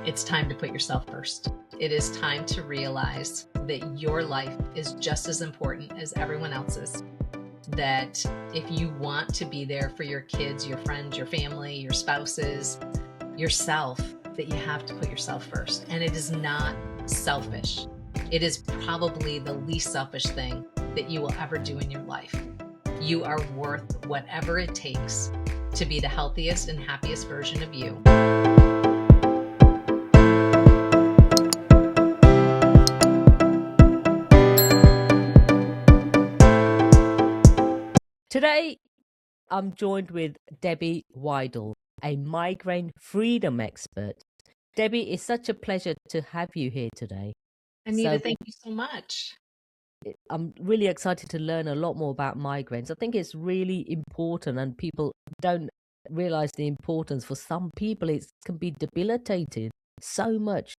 It's time to put yourself first. It is time to realize that your life is just as important as everyone else's. That if you want to be there for your kids, your friends, your family, your spouses, yourself, that you have to put yourself first. And it is not selfish. It is probably the least selfish thing that you will ever do in your life. You are worth whatever it takes to be the healthiest and happiest version of you. Today, I'm joined with Debbie Waidl, a migraine freedom expert. Debbie, it's such a pleasure to have you here today. Anita, thank you so much. I'm really excited to learn a lot more about migraines. I think it's really important, and people don't realize the importance. For some people, it can be debilitating so much.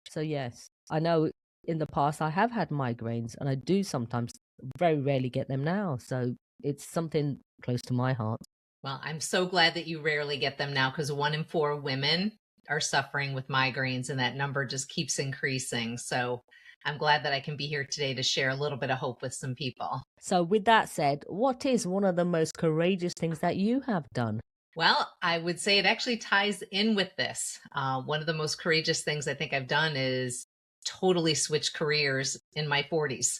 So yes, I know in the past I have had migraines, and I do sometimes very rarely get them now. So it's something close to my heart. Well, I'm so glad that you rarely get them now, because 1 in 4 women are suffering with migraines, and that number just keeps increasing. So I'm glad that I can be here today to share a little bit of hope with some people. So with that said, what is one of the most courageous things that you have done? Well, I would say it actually ties in with this. One of the most courageous things I think I've done is totally switch careers in my 40s.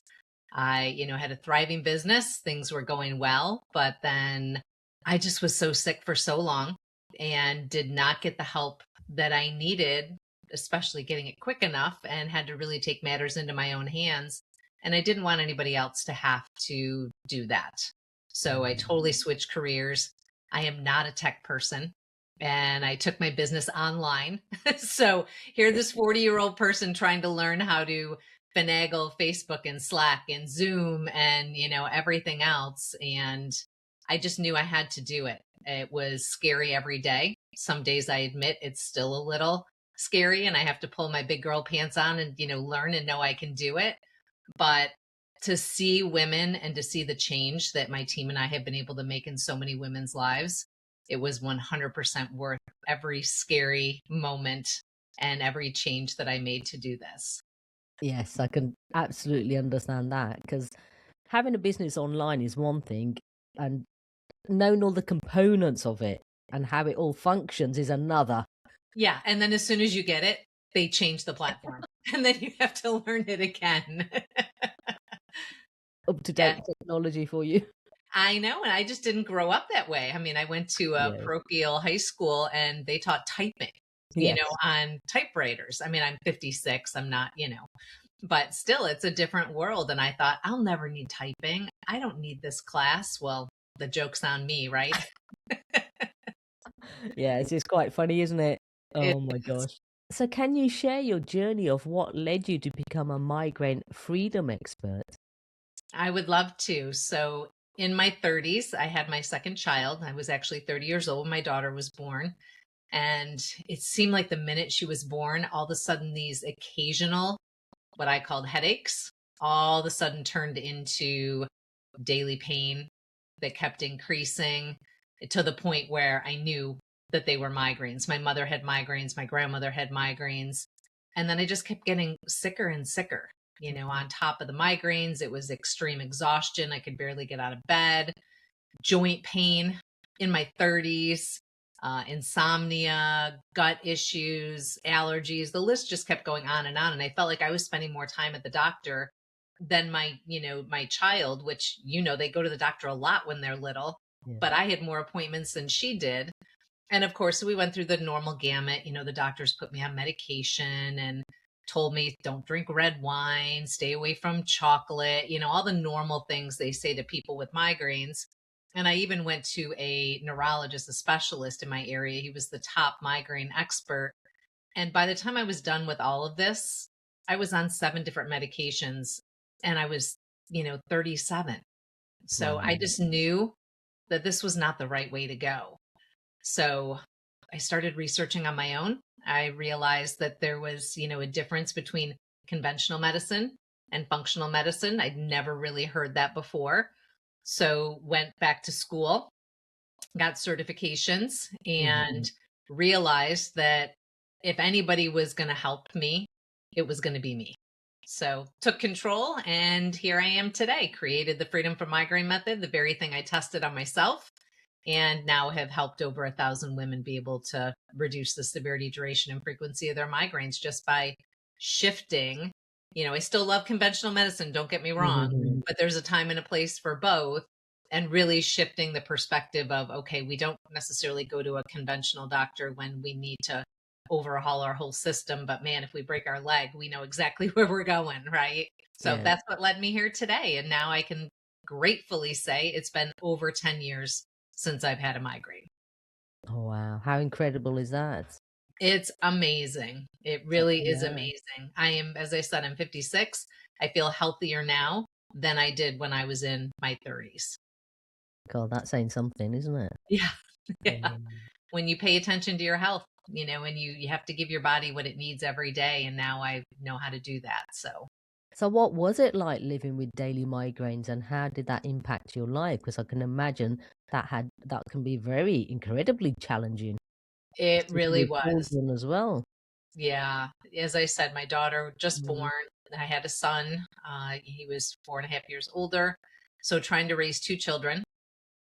I, had a thriving business. Things were going well, but then I just was so sick for so long and did not get the help that I needed, especially getting it quick enough, and had to really take matters into my own hands. And I didn't want anybody else to have to do that. So I totally switched careers. I am not a tech person, and I took my business online. So here, this 40-year-old person trying to learn how to finagle Facebook and Slack and Zoom and, everything else. And I just knew I had to do it. It was scary every day. Some days, I admit, it's still a little scary, and I have to pull my big girl pants on and, learn and know I can do it. But to see women and to see the change that my team and I have been able to make in so many women's lives, it was 100% worth every scary moment and every change that I made to do this. Yes, I can absolutely understand that, because having a business online is one thing, and knowing all the components of it and how it all functions is another. Yeah. And then as soon as you get it, they change the platform and then you have to learn it again. Up-to-date technology for you. I know. And I just didn't grow up that way. I mean, I went to a parochial high school and they taught typing, on typewriters. I mean, I'm 56. I'm not, but still it's a different world. And I thought, I'll never need typing. I don't need this class. Well, the joke's on me, right? Yeah, it's just quite funny, isn't it? Oh my gosh. So can you share your journey of what led you to become a migraine freedom expert? I would love to. So in my 30s, I had my second child. I was actually 30 years old when my daughter was born. And it seemed like the minute she was born, all of a sudden these occasional, what I called headaches, all of a sudden turned into daily pain that kept increasing to the point where I knew that they were migraines. My mother had migraines. My grandmother had migraines. And then I just kept getting sicker and sicker. On top of the migraines, it was extreme exhaustion. I could barely get out of bed, joint pain in my 30s, insomnia, gut issues, allergies. The list just kept going on. And I felt like I was spending more time at the doctor than my child, which, they go to the doctor a lot when they're little, but I had more appointments than she did. And of course, we went through the normal gamut. The doctors put me on medication and told me, don't drink red wine, stay away from chocolate, all the normal things they say to people with migraines. And I even went to a neurologist, a specialist in my area. He was the top migraine expert. And by the time I was done with all of this, I was on 7 different medications and I was, 37. So I just knew that this was not the right way to go. So I started researching on my own. I realized that there was, a difference between conventional medicine and functional medicine. I'd never really heard that before. So went back to school, got certifications, and realized that if anybody was going to help me, it was going to be me. So took control, and here I am today, created the Freedom from Migraine method, the very thing I tested on myself, and now have helped over 1,000 women be able to reduce the severity, duration, and frequency of their migraines just by shifting. I still love conventional medicine, don't get me wrong, but there's a time and a place for both, and really shifting the perspective of, okay, we don't necessarily go to a conventional doctor when we need to overhaul our whole system, but man, if we break our leg, we know exactly where we're going, right? So Yeah. that's what led me here today, and now I can gratefully say it's been over 10 years since I've had a migraine. Oh, wow. How incredible is that? It's amazing. It really is amazing. As I said, I'm 56. I feel healthier now than I did when I was in my 30s. God, that's saying something, isn't it? Yeah. Yeah. Mm. When you pay attention to your health, and you have to give your body what it needs every day. And now I know how to do that. So what was it like living with daily migraines, and how did that impact your life? Because I can imagine that can be very incredibly challenging, It especially really with was. children as well. Yeah. As I said, my daughter just Mm. born. I had a son. He was 4.5 years older. So trying to raise two children,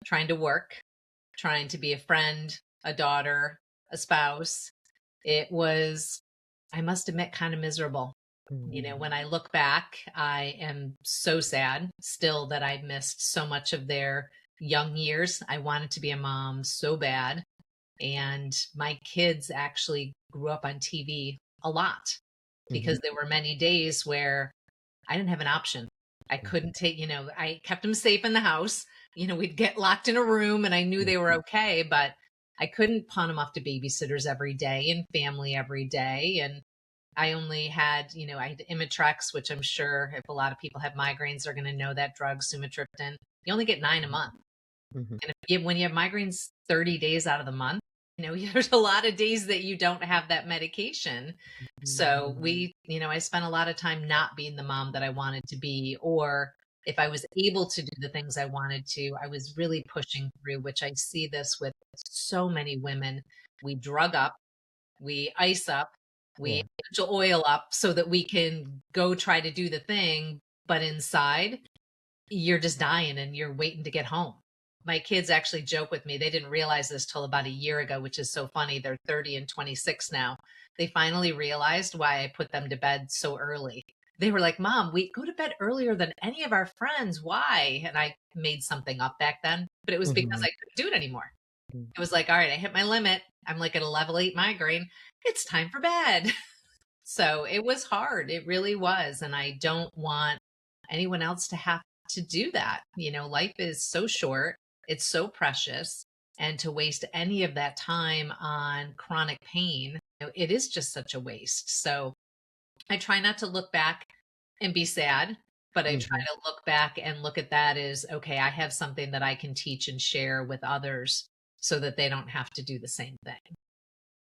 trying to work, trying to be a friend, a daughter, a spouse. It was, I must admit, kind of miserable. Mm. When I look back, I am so sad still that I missed so much of their young years. I wanted to be a mom so bad. And my kids actually grew up on TV a lot Mhm. because there were many days where I didn't have an option. I Mhm. couldn't take, I kept them safe in the house. We'd get locked in a room and I knew they were okay, but I couldn't pawn them off to babysitters every day and family every day. And I only had, I had Imitrex, which I'm sure if a lot of people have migraines, they're going to know that drug, sumatriptan. You only get 9 a month. Mhm. And when you have migraines 30 days out of the month, there's a lot of days that you don't have that medication. So I spent a lot of time not being the mom that I wanted to be, or if I was able to do the things I wanted to, I was really pushing through, which I see this with so many women. We drug up, we ice up, we Yeah. essential oil up so that we can go try to do the thing. But inside, you're just dying and you're waiting to get home. My kids actually joke with me. They didn't realize this till about a year ago, which is so funny. They're 30 and 26 now. They finally realized why I put them to bed so early. They were like, Mom, we go to bed earlier than any of our friends. Why? And I made something up back then, but it was because Mhm. I couldn't do it anymore. Mm. It was like, all right, I hit my limit. I'm like at a level 8 migraine. It's time for bed. So it was hard. It really was. And I don't want anyone else to have to do that. Life is so short, it's so precious. And to waste any of that time on chronic pain, it is just such a waste. So I try not to look back and be sad, but I try Mhm. to look back and look at that as, okay, I have something that I can teach and share with others so that they don't have to do the same thing.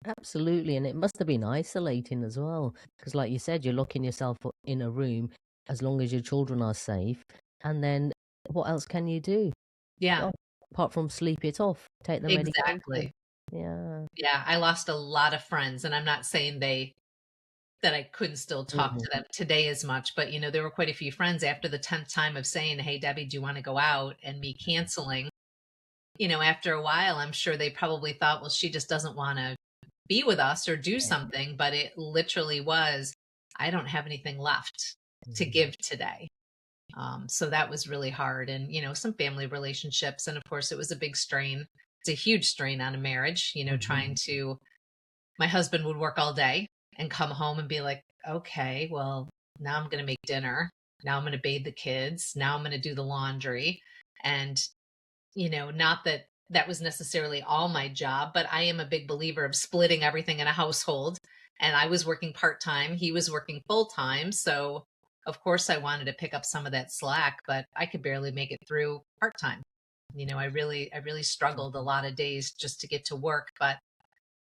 Absolutely, and it must have been isolating as well, because like you said, you're locking yourself in a room as long as your children are safe, and then what else can you do? Yeah, Oh, apart from sleep it off, take the medication. exactly. Yeah. Yeah, I lost a lot of friends, and I'm not saying that I couldn't still talk Mhm. to them today as much, but there were quite a few friends after the 10th time of saying, "Hey, Debbie, do you want to go out?" and me canceling. After a while, I'm sure they probably thought, "Well, she just doesn't want to be with us or do Yeah. something," but it literally was, I don't have anything left to Mhm. give today. So that was really hard, and some family relationships, and of course, it was a big strain. It's a huge strain on a marriage. Mhm. Trying to My husband would work all day and come home and be like, okay, well, now I'm going to make dinner. Now I'm going to bathe the kids. Now I'm going to do the laundry. And, not that that was necessarily all my job, but I am a big believer of splitting everything in a household. And I was working part time, he was working full time. So, of course, I wanted to pick up some of that slack, but I could barely make it through part time. I really struggled a lot of days just to get to work. But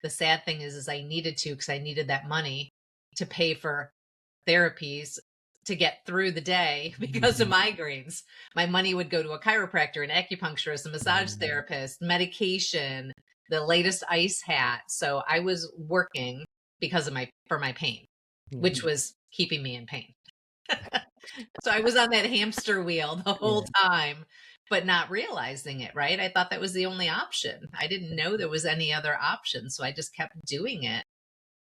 the sad thing is I needed to, because I needed that money to pay for therapies to get through the day because of Mhm. migraines. My money would go to a chiropractor, an acupuncturist, a massage Mhm. therapist, medication, the latest ice hat. So I was working because of my pain, Yeah. which was keeping me in pain. So I was on that hamster wheel the whole Yeah. time, but not realizing it, right? I thought that was the only option. I didn't know there was any other option. So I just kept doing it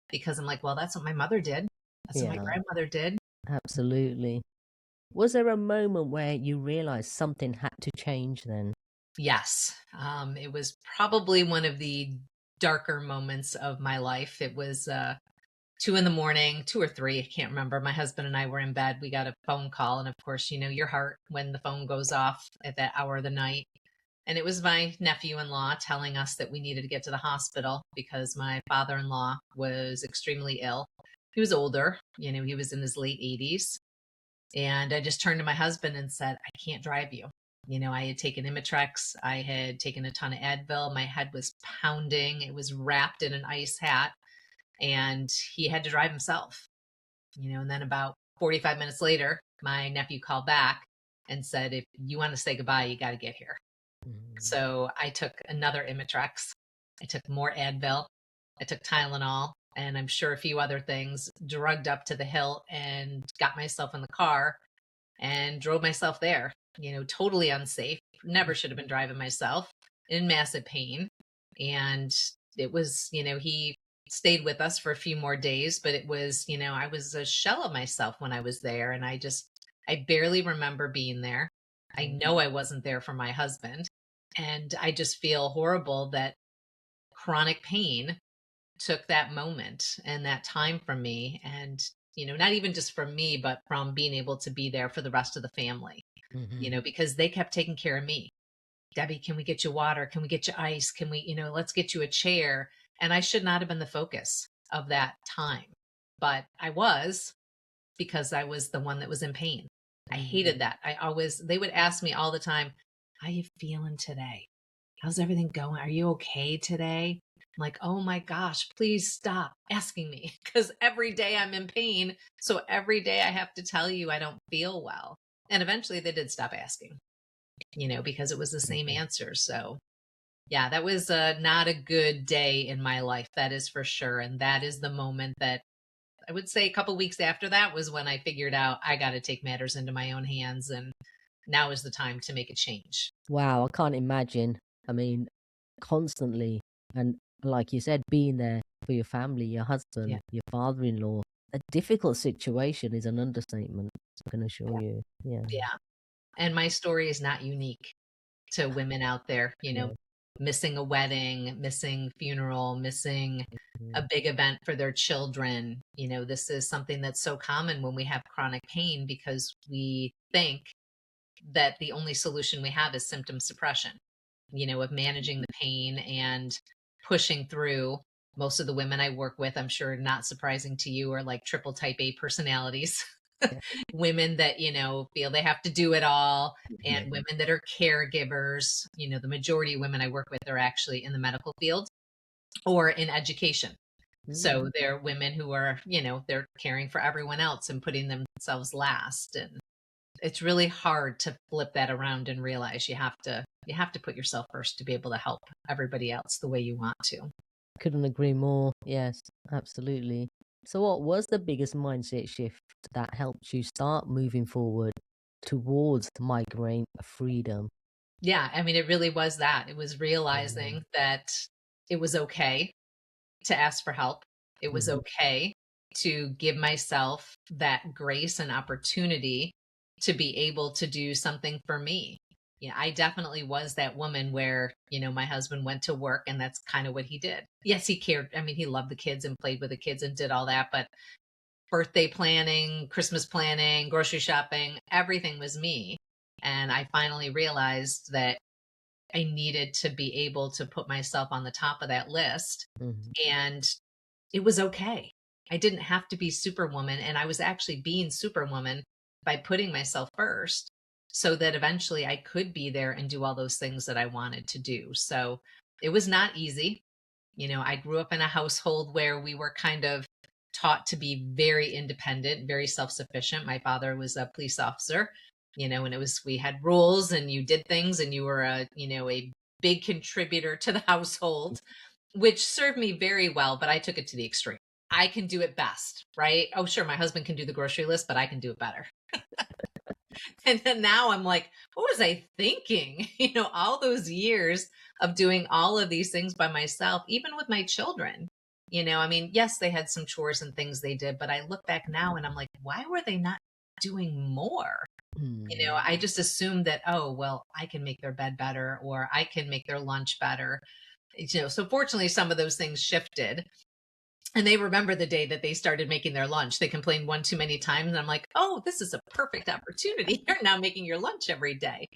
because I'm like, well, that's what my mother did. That's what my Yeah. grandmother did. Absolutely. Was there a moment where you realized something had to change then? Yes. It was probably one of the darker moments of my life. It was 2 in the morning, 2 or 3, I can't remember. My husband and I were in bed. We got a phone call. And of course, you know your heart when the phone goes off at that hour of the night. And it was my nephew in law telling us that we needed to get to the hospital because my father in law was extremely ill. He was older, you know, he was in his late 80s. And I just turned to my husband and said, I can't drive you. You know, I had taken Imitrex, I had taken a ton of Advil, my head was pounding, it was wrapped in an ice hat, and he had to drive himself. You know, and then about 45 minutes later, my nephew called back and said, if you want to say goodbye, you got to get here. Mm. So I took another Imitrex, I took more Advil, I took Tylenol, and I'm sure a few other things, drugged up to the hill and got myself in the car and drove myself there, you know, totally unsafe. Never should have been driving myself, in massive pain. And it was, you know, he stayed with us for a few more days, but it was, you know, I was a shell of myself when I was there. And I barely remember being there. I know I wasn't there for my husband. And I just feel horrible that chronic pain took that moment and that time from me. And, you know, not even just from me, but from being able to be there for the rest of the family, you Mhm. know, because they kept taking care of me. Debbie, can we get you water? Can we get you ice? Can we, you know, let's get you a chair? And I should not have been the focus of that time, but I was, because I was the one that was in pain. I hated Mhm. that. They would ask me all the time, how you feeling today? How's everything going? Are you okay today? I'm like, oh my gosh, please stop asking me because every day I'm in pain. So every day I have to tell you I don't feel well. And eventually they did stop asking, you know, because it was the same Mhm. answer. So yeah, that was not a good day in my life. That is for sure. And that is the moment that I would say a couple weeks after that was when I figured out I got to take matters into my own hands. And now is the time to make a change. Wow, I can't imagine. I mean, constantly, and like you said, being there for your family, your Yeah. husband, your father-in-law. A difficult situation is an understatement, I can assure Yeah. you. Yeah. Yeah. And my story is not unique to women out there, you know, Yeah. missing a wedding, missing funeral, missing a Mhm. big event for their children. You know, this is something that's so common when we have chronic pain because we think that the only solution we have is symptom suppression, you know, of managing the pain and pushing through. Most of the women I work with, I'm sure not surprising to you, are like triple type A personalities. Yeah. Women that, you know, feel they have to do it all, and Mhm. women that are caregivers. You know, the majority of women I work with are actually in the medical field or in education. Mm. So they're women who are, you know, they're caring for everyone else and putting themselves last. And it's really hard to flip that around and realize you have to put yourself first to be able to help everybody else the way you want to. Couldn't agree more. Yes, absolutely. So, what was the biggest mindset shift that helped you start moving forward towards migraine freedom? Yeah, I mean, it really was that. It was Mm. realizing that it was okay to ask for help. It was Mhm. okay to give myself that grace and opportunity to be able to do something for me. Yeah, I definitely was that woman where, you know, my husband went to work and that's kind of what he did. Yes, he cared. I mean, he loved the kids and played with the kids and did all that, but birthday planning, Christmas planning, grocery shopping, everything was me. And I finally realized that I needed to be able to put myself on the top of that list. Mhm. And it was okay. I didn't have to be superwoman. And I was actually being superwoman by putting myself first so that eventually I could be there and do all those things that I wanted to do. So it was not easy. You know, I grew up in a household where we were kind of taught to be very independent, very self sufficient. My father was a police officer, you know, and it was, we had rules and you did things and you were a, you know, a big contributor to the household, which served me very well, but I took it to the extreme. I can do it best, right? Oh, sure, my husband can do the grocery list, but I can do it better. And then now I'm like, what was I thinking? All those years of doing all of these things by myself, even with my children. I mean, yes, they had some chores and things they did, but I look back now and I'm like, why were they not doing more? I just assumed that, oh, well, I can make their bed better or I can make their lunch better. So fortunately, some of those things shifted. And they remember the day that they started making their lunch. They complained one too many times. And I'm like, oh, this is a perfect opportunity. You're now making your lunch every day.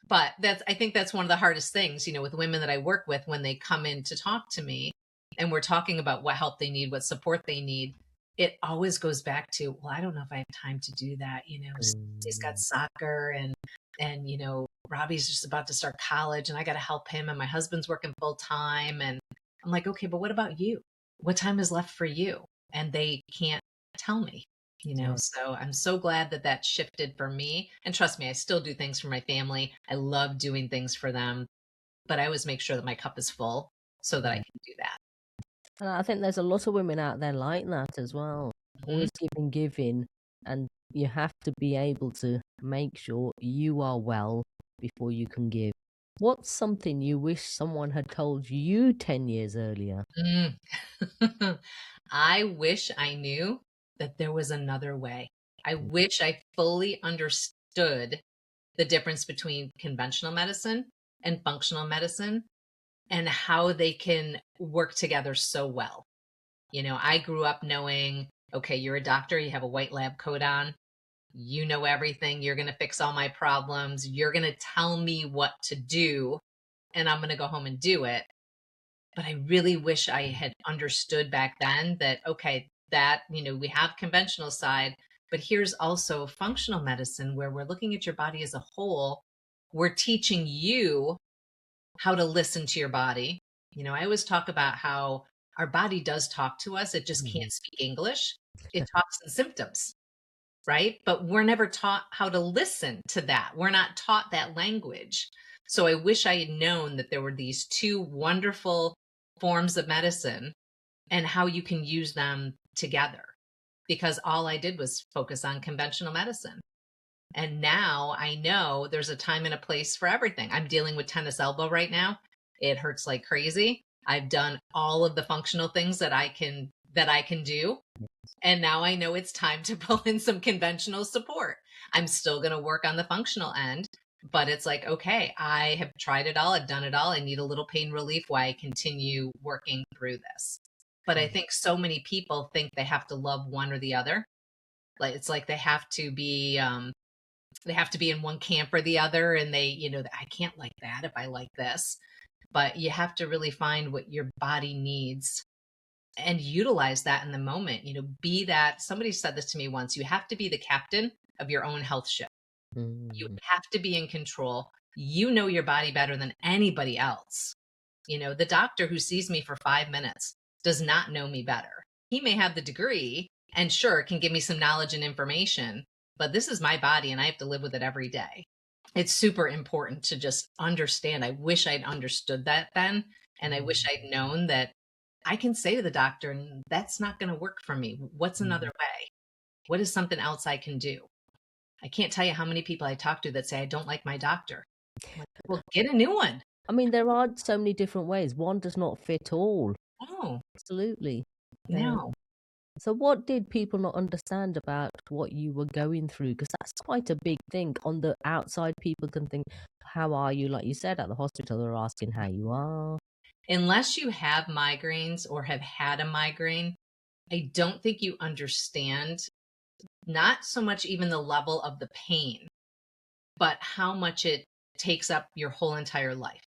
But I think that's one of the hardest things, with women that I work with when they come in to talk to me and we're talking about what help they need, what support they need. It always goes back to, well, I don't know if I have time to do that. He's got soccer and, Robbie's just about to start college and I got to help him and my husband's working full time. And I'm like, okay, but what about you? What time is left for you? And they can't tell me, so I'm so glad that that shifted for me. And trust me, I still do things for my family. I love doing things for them, but I always make sure that my cup is full so that I can do that. And I think there's a lot of women out there like that as well. Always giving, and you have to be able to make sure you are well before you can give. What's something you wish someone had told you 10 years earlier? I wish I knew that there was another way. I wish I fully understood the difference between conventional medicine and functional medicine and how they can work together so well. I grew up knowing, okay, you're a doctor, you have a white lab coat on, you know everything, you're going to fix all my problems, you're going to tell me what to do, and I'm going to go home and do it. But I really wish I had understood back then that, okay, that, we have conventional side, but here's also functional medicine where we're looking at your body as a whole. We're teaching you how to listen to your body. I always talk about how our body does talk to us. It just can't speak English. It talks in symptoms, right? But we're never taught how to listen to that. We're not taught that language. So I wish I had known that there were these two wonderful forms of medicine and how you can use them together, because all I did was focus on conventional medicine. And now I know there's a time and a place for everything. I'm dealing with tennis elbow right now. It hurts like crazy. I've done all of the functional things that I can do. And now I know it's time to pull in some conventional support. I'm still going to work on the functional end, but it's like, okay, I have tried it all. I've done it all. I need a little pain relief while I continue working through this. But I think so many people think they have to love one or the other. Like, it's like they have to be in one camp or the other. And I can't like that if I like this, but you have to really find what your body needs and utilize that in the moment. Be that, somebody said this to me once, you have to be the captain of your own health ship. You have to be in control. You know your body better than anybody else. The doctor who sees me for 5 minutes does not know me better. He may have the degree and sure can give me some knowledge and information, but this is my body and I have to live with it every day. It's super important to just understand. I wish I'd understood that then. And I wish I'd known that I can say to the doctor, that's not going to work for me. What's another way? What is something else I can do? I can't tell you how many people I talk to that say, I don't like my doctor. I'm like, well, get a new one. I mean, there are so many different ways. One does not fit all. Oh, absolutely. No. So what did people not understand about what you were going through? Because that's quite a big thing. On the outside, people can think, how are you? Like you said, at the hospital, they're asking how you are. Unless you have migraines or have had a migraine, I don't think you understand, not so much even the level of the pain, but how much it takes up your whole entire life.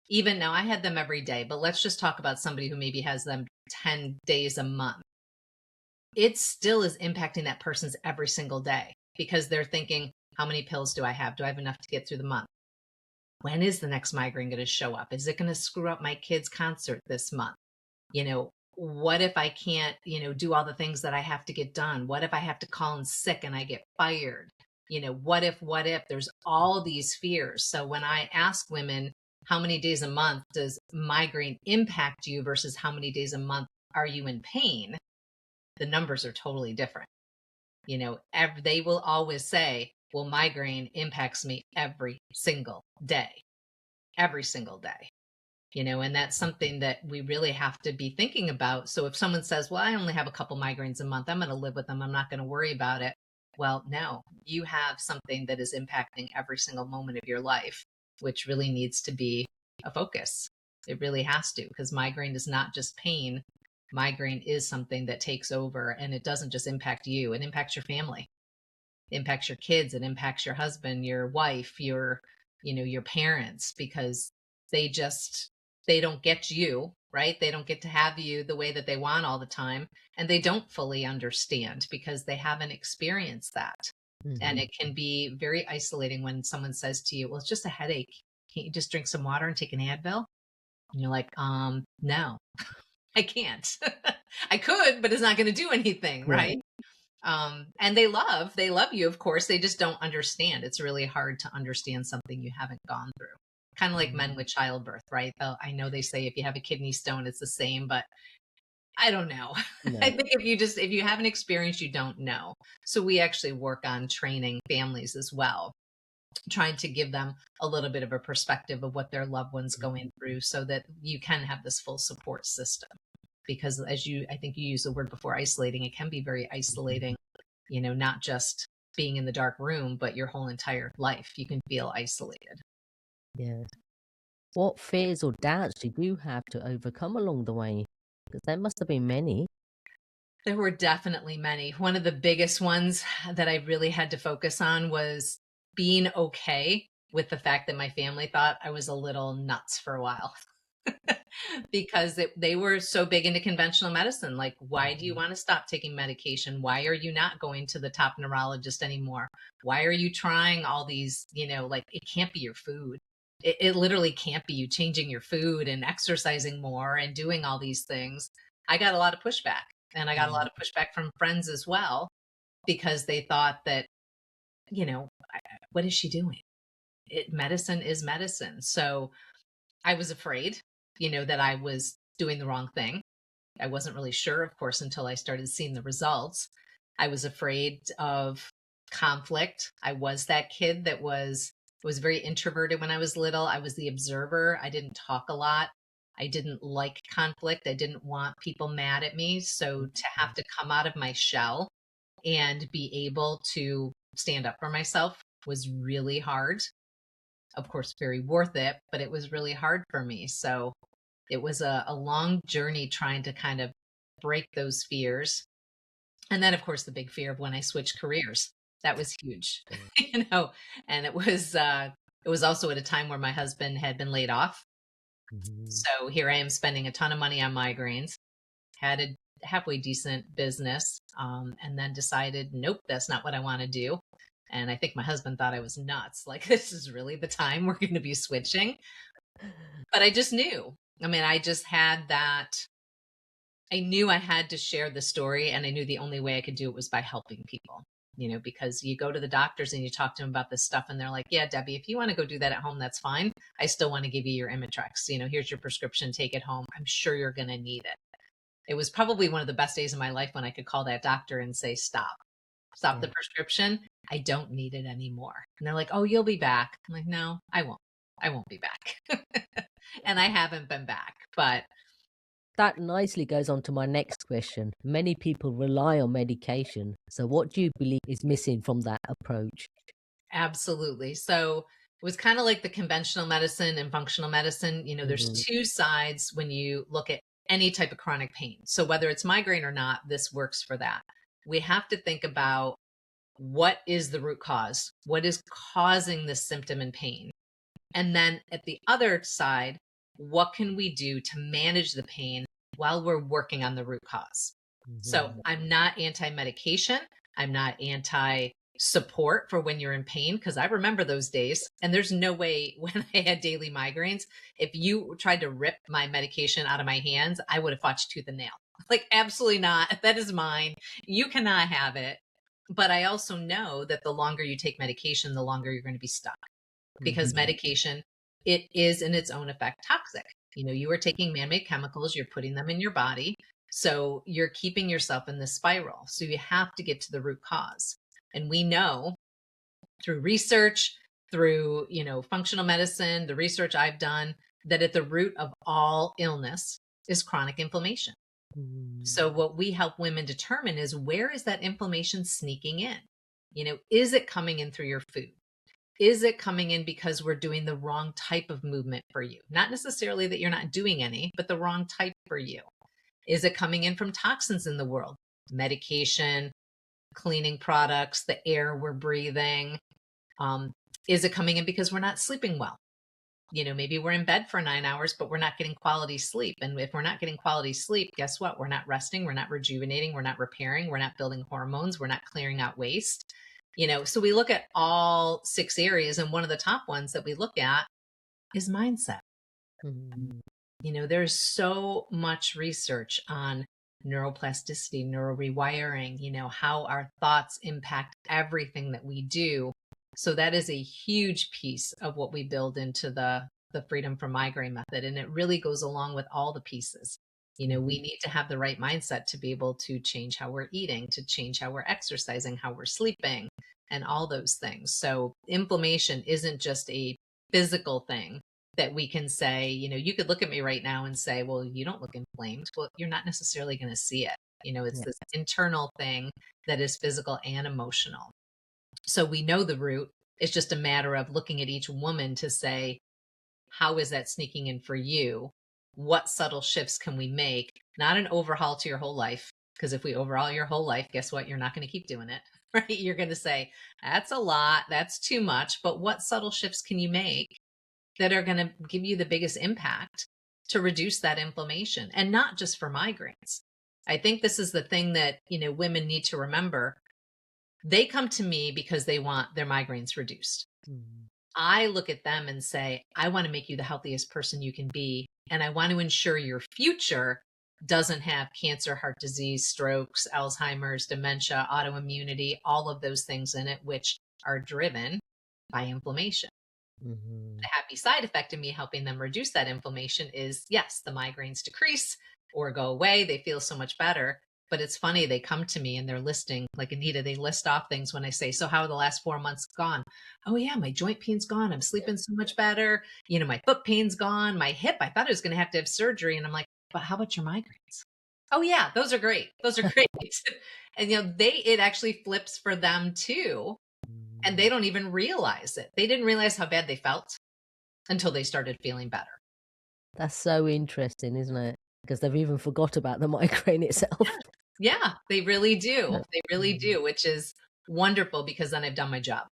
Even now, I had them every day, but let's just talk about somebody who maybe has them 10 days a month. It still is impacting that person's every single day because they're thinking, how many pills do I have? Do I have enough to get through the month? When is the next migraine going to show up? Is it going to screw up my kid's concert this month? What if I can't, do all the things that I have to get done? What if I have to call in sick and I get fired? What if there's all these fears. So when I ask women, how many days a month does migraine impact you versus how many days a month are you in pain? The numbers are totally different. They will always say, well, migraine impacts me every single day, and that's something that we really have to be thinking about. So if someone says, well, I only have a couple migraines a month, I'm going to live with them, I'm not going to worry about it. Well, no, you have something that is impacting every single moment of your life, which really needs to be a focus. It really has to, because migraine is not just pain. Migraine is something that takes over, and it doesn't just impact you, it impacts your family, it impacts your kids, it impacts your husband, your wife, your parents, because they don't get you, right? They don't get to have you the way that they want all the time, and they don't fully understand because they haven't experienced that. And it can be very isolating when someone says to you, well, it's just a headache, can't you just drink some water and take an Advil? And you're like, no, I can't. I could, but it's not going to do anything, right? And they love you, of course. They just don't understand. It's really hard to understand something you haven't gone through. Kind of like men with childbirth, right? I know they say if you have a kidney stone, it's the same, but I don't know. No. I think if you haven't experienced, you don't know. So we actually work on training families as well, trying to give them a little bit of a perspective of what their loved one's going through, so that you can have this full support system. Because I think you used the word before, isolating, it can be very isolating, not just being in the dark room, but your whole entire life. You can feel isolated. Yeah. What fears or doubts did you have to overcome along the way? Because there must have been many. There were definitely many. One of the biggest ones that I really had to focus on was being okay with the fact that my family thought I was a little nuts for a while. Because they were so big into conventional medicine. Like, why do you want to stop taking medication? Why are you not going to the top neurologist anymore? Why are you trying all these, like, it can't be your food. It literally can't be you changing your food and exercising more and doing all these things. I got a lot of pushback, and I got a lot of pushback from friends as well, because they thought that, what is she doing? Medicine is medicine. So I was afraid, that I was doing the wrong thing. I wasn't really sure, of course, until I started seeing the results. I was afraid of conflict. I was that kid that was very introverted when I was little. I was the observer. I didn't talk a lot. I didn't like conflict. I didn't want people mad at me. So to have to come out of my shell and be able to stand up for myself was really hard. Of course, very worth it, but it was really hard for me. So it was a long journey trying to kind of break those fears. And then, of course, the big fear of when I switched careers. That was huge, and it was also at a time where my husband had been laid off. So here I am spending a ton of money on migraines, had a halfway decent business, and then decided, nope, that's not what I want to do. And I think my husband thought I was nuts. Like, this is really the time we're going to be switching. But I just knew. I just had that. I knew I had to share the story, and I knew the only way I could do it was by helping people, because you go to the doctors and you talk to them about this stuff, and they're like, yeah, Debbie, if you want to go do that at home, that's fine. I still want to give you your Imitrex. Here's your prescription, take it home. I'm sure you're going to need it. It was probably one of the best days of my life when I could call that doctor and say, stop the prescription. I don't need it anymore. And they're like, oh, you'll be back. I'm like, no, I won't be back. And I haven't been back, but that nicely goes on to my next question. Many people rely on medication. So what do you believe is missing from that approach? Absolutely. So it was kind of like the conventional medicine and functional medicine. There's two sides when you look at any type of chronic pain. So whether it's migraine or not, this works for that. We have to think about, what is the root cause? What is causing this symptom and pain? And then at the other side, what can we do to manage the pain while we're working on the root cause? So I'm not anti-medication. I'm not anti-support for when you're in pain, because I remember those days. And there's no way, when I had daily migraines, if you tried to rip my medication out of my hands, I would have fought you tooth and nail. Like, absolutely not. That is mine. You cannot have it. But I also know that the longer you take medication, the longer you're going to be stuck, because medication, it is in its own effect toxic. You are taking man-made chemicals, you're putting them in your body. So you're keeping yourself in this spiral. So you have to get to the root cause. And we know through research, through, functional medicine, the research I've done, that at the root of all illness is chronic inflammation. So what we help women determine is, where is that inflammation sneaking in? Is it coming in through your food? Is it coming in because we're doing the wrong type of movement for you? Not necessarily that you're not doing any, but the wrong type for you. Is it coming in from toxins in the world? Medication, cleaning products, the air we're breathing. Is it coming in because we're not sleeping well? Maybe we're in bed for 9 hours, but we're not getting quality sleep. And if we're not getting quality sleep, guess what? We're not resting, we're not rejuvenating, we're not repairing, we're not building hormones, we're not clearing out waste. So we look at all 6 areas, and one of the top ones that we look at is mindset. There's so much research on neuroplasticity, neurorewiring, how our thoughts impact everything that we do. So that is a huge piece of what we build into the Freedom from Migraine method. And it really goes along with all the pieces. We need to have the right mindset to be able to change how we're eating, to change how we're exercising, how we're sleeping, and all those things. So inflammation isn't just a physical thing that we can say, you could look at me right now and say, well, you don't look inflamed. Well, you're not necessarily going to see it. It's this internal thing that is physical and emotional. So we know the root. It's just a matter of looking at each woman to say, how is that sneaking in for you? What subtle shifts can we make? Not an overhaul to your whole life, because if we overhaul your whole life, guess what? You're not going to keep doing it, right? You're going to say, that's a lot, that's too much. But what subtle shifts can you make that are going to give you the biggest impact to reduce that inflammation? And not just for migraines. I think this is the thing that, women need to remember. They come to me because they want their migraines reduced. I look at them and say, I want to make you the healthiest person you can be. And I want to ensure your future doesn't have cancer, heart disease, strokes, Alzheimer's, dementia, autoimmunity, all of those things in it, which are driven by inflammation. The happy side effect of me helping them reduce that inflammation is, yes, the migraines decrease or go away. They feel so much better. But it's funny, they come to me and they're listing, like Anita, they list off things when I say, so how are the last 4 months gone? Oh yeah, my joint pain's gone. I'm sleeping so much better. My foot pain's gone. My hip, I thought I was going to have surgery. And I'm like, but how about your migraines? Oh yeah, those are great. Those are great. And it actually flips for them too. And they don't even realize it. They didn't realize how bad they felt until they started feeling better. That's so interesting, isn't it? Because they've even forgot about the migraine itself. Yeah, they really do. They really do, which is wonderful, because then I've done my job,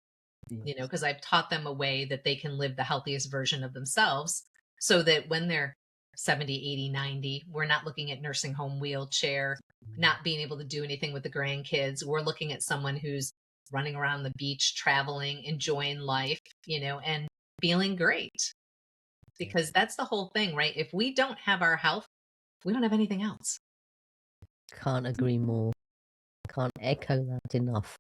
because I've taught them a way that they can live the healthiest version of themselves, so that when they're 70, 80, 90, we're not looking at nursing home wheelchair, not being able to do anything with the grandkids. We're looking at someone who's running around the beach, traveling, enjoying life, and feeling great. Because that's the whole thing, right? If we don't have our health, we don't have anything else. Can't agree more. Can't echo that enough.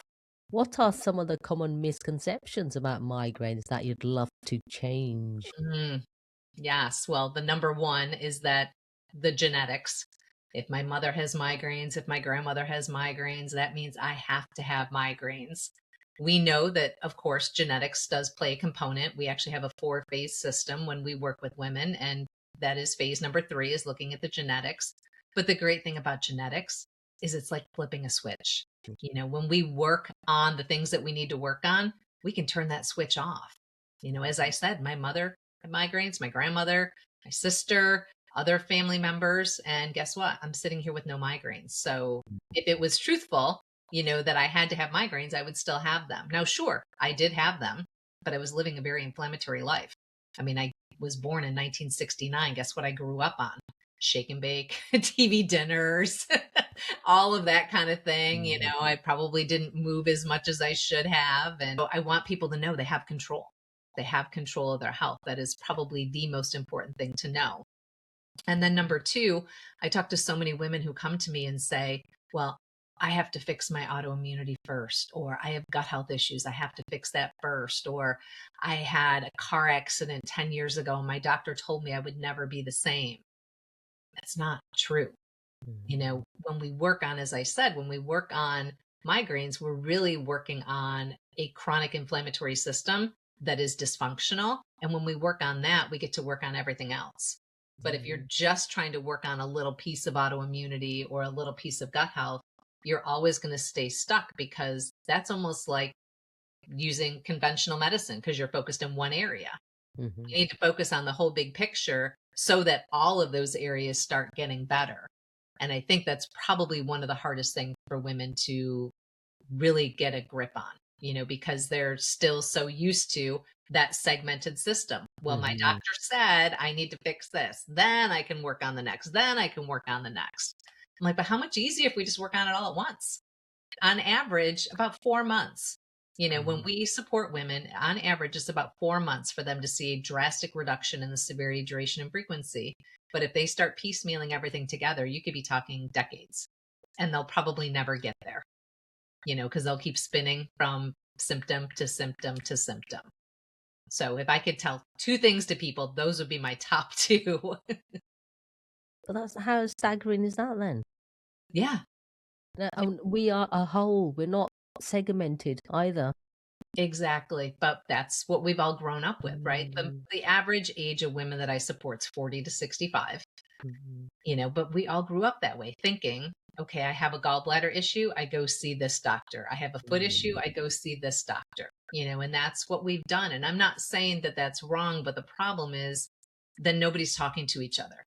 What are some of the common misconceptions about migraines that you'd love to change? Yes. Well, the number one is that the genetics. If my mother has migraines, if my grandmother has migraines, that means I have to have migraines. We know that, of course, genetics does play a component. We actually have a 4-phase system when we work with women, and that is phase number 3 is looking at the genetics. But the great thing about genetics is it's like flipping a switch. When we work on the things that we need to work on, we can turn that switch off. As I said, my mother had migraines, my grandmother, my sister, other family members, and guess what? I'm sitting here with no migraines. So if it was truthful, that I had to have migraines, I would still have them. Now, sure, I did have them, but I was living a very inflammatory life. I mean, I was born in 1969. Guess what I grew up on? Shake and bake, TV dinners, all of that kind of thing. I probably didn't move as much as I should have. And I want people to know they have control. They have control of their health. That is probably the most important thing to know. And then number 2, I talk to so many women who come to me and say, well, I have to fix my autoimmunity first, or I have gut health issues. I have to fix that first. Or I had a car accident 10 years ago and my doctor told me I would never be the same. That's not true. When we work on, as I said, when we work on migraines, we're really working on a chronic inflammatory system that is dysfunctional. And when we work on that, we get to work on everything else. But if you're just trying to work on a little piece of autoimmunity or a little piece of gut health, you're always going to stay stuck, because that's almost like using conventional medicine, because you're focused in one area. You need to focus on the whole big picture so that all of those areas start getting better. And I think that's probably one of the hardest things for women to really get a grip on, because they're still so used to that segmented system. Well, my doctor said I need to fix this, then I can work on the next, then I can work on the next. I'm like, but how much easier if we just work on it all at once? On average, about 4 months. When we support women, on average, it's about 4 months for them to see a drastic reduction in the severity, duration, and frequency. But if they start piecemealing everything together, you could be talking decades, and they'll probably never get there, because they'll keep spinning from symptom to symptom to symptom. So if I could tell two things to people, those would be my top two. But that's how staggering is that then? Yeah. We are a whole. We're not segmented either. Exactly. But that's what we've all grown up with, right? The average age of women that I support is 40 to 65, but we all grew up that way, thinking, okay, I have a gallbladder issue, I go see this doctor. I have a foot issue, I go see this doctor, and that's what we've done. And I'm not saying that that's wrong, but the problem is then nobody's talking to each other.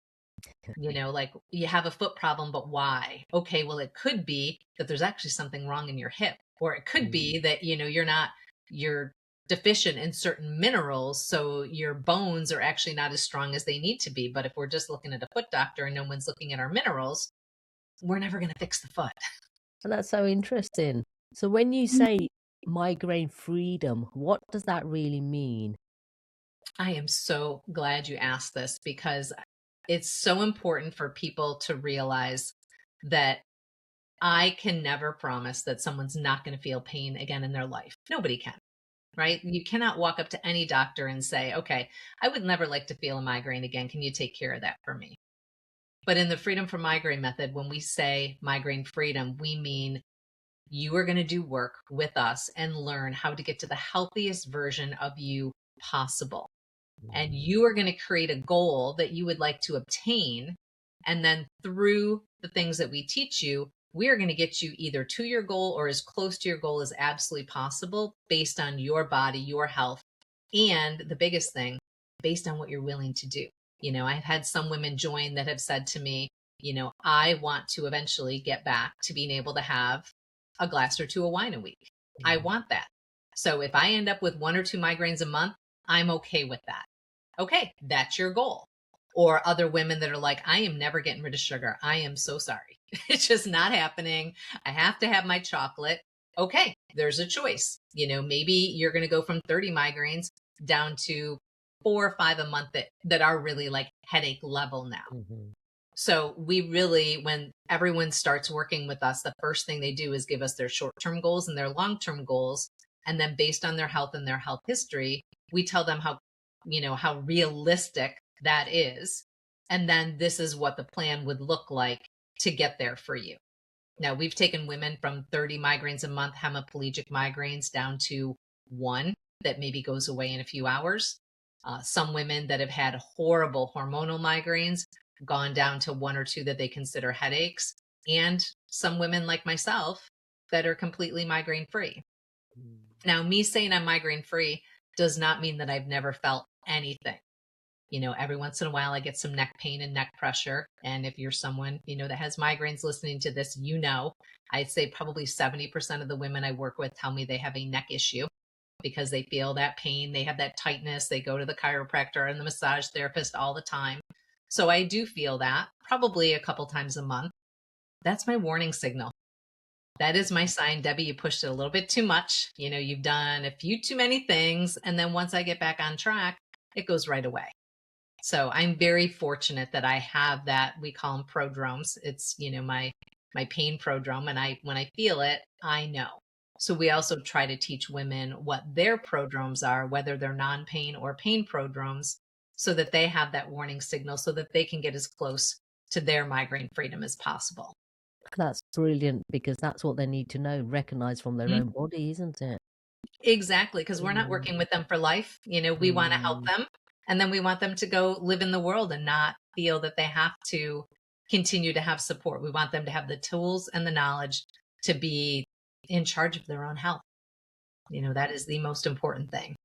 Like, you have a foot problem, but why? Okay, well, it could be that there's actually something wrong in your hip, or it could be that, you're deficient in certain minerals, so your bones are actually not as strong as they need to be. But if we're just looking at a foot doctor and no one's looking at our minerals, we're never going to fix the foot. And that's so interesting. So when you say migraine freedom, what does that really mean? I am so glad you asked this, because it's so important for people to realize that I can never promise that someone's not going to feel pain again in their life. Nobody can, right? You cannot walk up to any doctor and say, okay, I would never like to feel a migraine again. Can you take care of that for me? But in the Freedom from Migraine method, when we say migraine freedom, we mean you are going to do work with us and learn how to get to the healthiest version of you possible. And you are going to create a goal that you would like to obtain. And then through the things that we teach you, we are going to get you either to your goal or as close to your goal as absolutely possible, based on your body, your health, and the biggest thing, based on what you're willing to do. I've had some women join that have said to me, I want to eventually get back to being able to have a glass or two of wine a week. I want that. So if I end up with 1 or 2 migraines a month, I'm okay with that. Okay, that's your goal. Or other women that are like, I am never getting rid of sugar. I am so sorry. It's just not happening. I have to have my chocolate. Okay, there's a choice. Maybe you're going to go from 30 migraines down to 4 or 5 a month that are really like headache level now. So we really, when everyone starts working with us, the first thing they do is give us their short-term goals and their long-term goals. And then based on their health and their health history, we tell them how realistic that is. And then this is what the plan would look like to get there for you. Now, we've taken women from 30 migraines a month, hemiplegic migraines, down to 1 that maybe goes away in a few hours. Some women that have had horrible hormonal migraines, gone down to 1 or 2 that they consider headaches. And some women like myself that are completely migraine free. Now, me saying I'm migraine free does not mean that I've never felt anything. Every once in a while I get some neck pain and neck pressure. And if you're someone, that has migraines listening to this, I'd say probably 70% of the women I work with tell me they have a neck issue, because they feel that pain. They have that tightness. They go to the chiropractor and the massage therapist all the time. So I do feel that probably a couple times a month. That's my warning signal. That is my sign, Debbie, you pushed it a little bit too much. You've done a few too many things. And then once I get back on track, it goes right away. So I'm very fortunate that I have that. We call them prodromes. It's, my pain prodrome. And when I feel it, I know. So we also try to teach women what their prodromes are, whether they're non-pain or pain prodromes, so that they have that warning signal, so that they can get as close to their migraine freedom as possible. That's brilliant, because that's what they need to know, recognize from their Mhm. own body, isn't it? Exactly, because we're not Mm, working with them for life. We want to help mm. them, and then we want them to go live in the world and not feel that they have to continue to have support. We want them to have the tools and the knowledge to be in charge of their own health. That is the most important thing.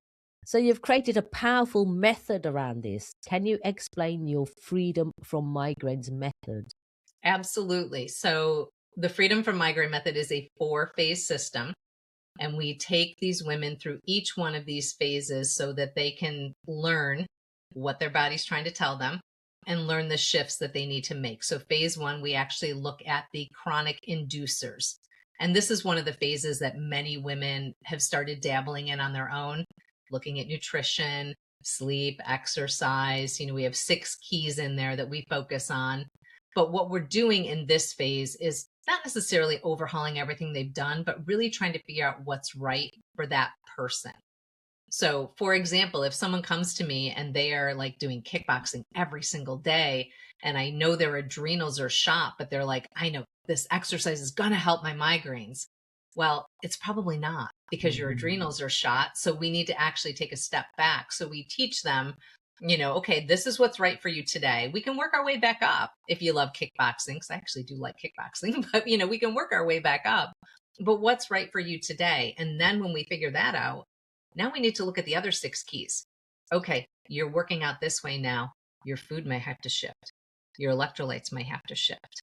So you've created a powerful method around this. Can you explain your freedom from migraines method? Absolutely. So the Freedom from Migraine method is a 4-phase system. And we take these women through each one of these phases so that they can learn what their body's trying to tell them and learn the shifts that they need to make. So, phase 1, we actually look at the chronic inducers. And this is one of the phases that many women have started dabbling in on their own, looking at nutrition, sleep, exercise. We have 6 keys in there that we focus on. But what we're doing in this phase is not necessarily overhauling everything they've done, but really trying to figure out what's right for that person. So, for example, if someone comes to me and they are like doing kickboxing every single day, and I know their adrenals are shot, but they're like, I know this exercise is going to help my migraines. Well, it's probably not, because your adrenals are shot. So, we need to actually take a step back. So, we teach them, okay, this is what's right for you today. We can work our way back up if you love kickboxing, because I actually do like kickboxing, but we can work our way back up. But what's right for you today? And then when we figure that out, now we need to look at the other 6 keys. Okay, you're working out this way now. Your food may have to shift. Your electrolytes may have to shift.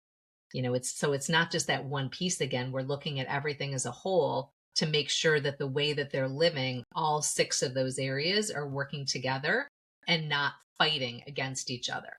It's not just that one piece again. We're looking at everything as a whole to make sure that the way that they're living, all 6 of those areas are working together and not fighting against each other.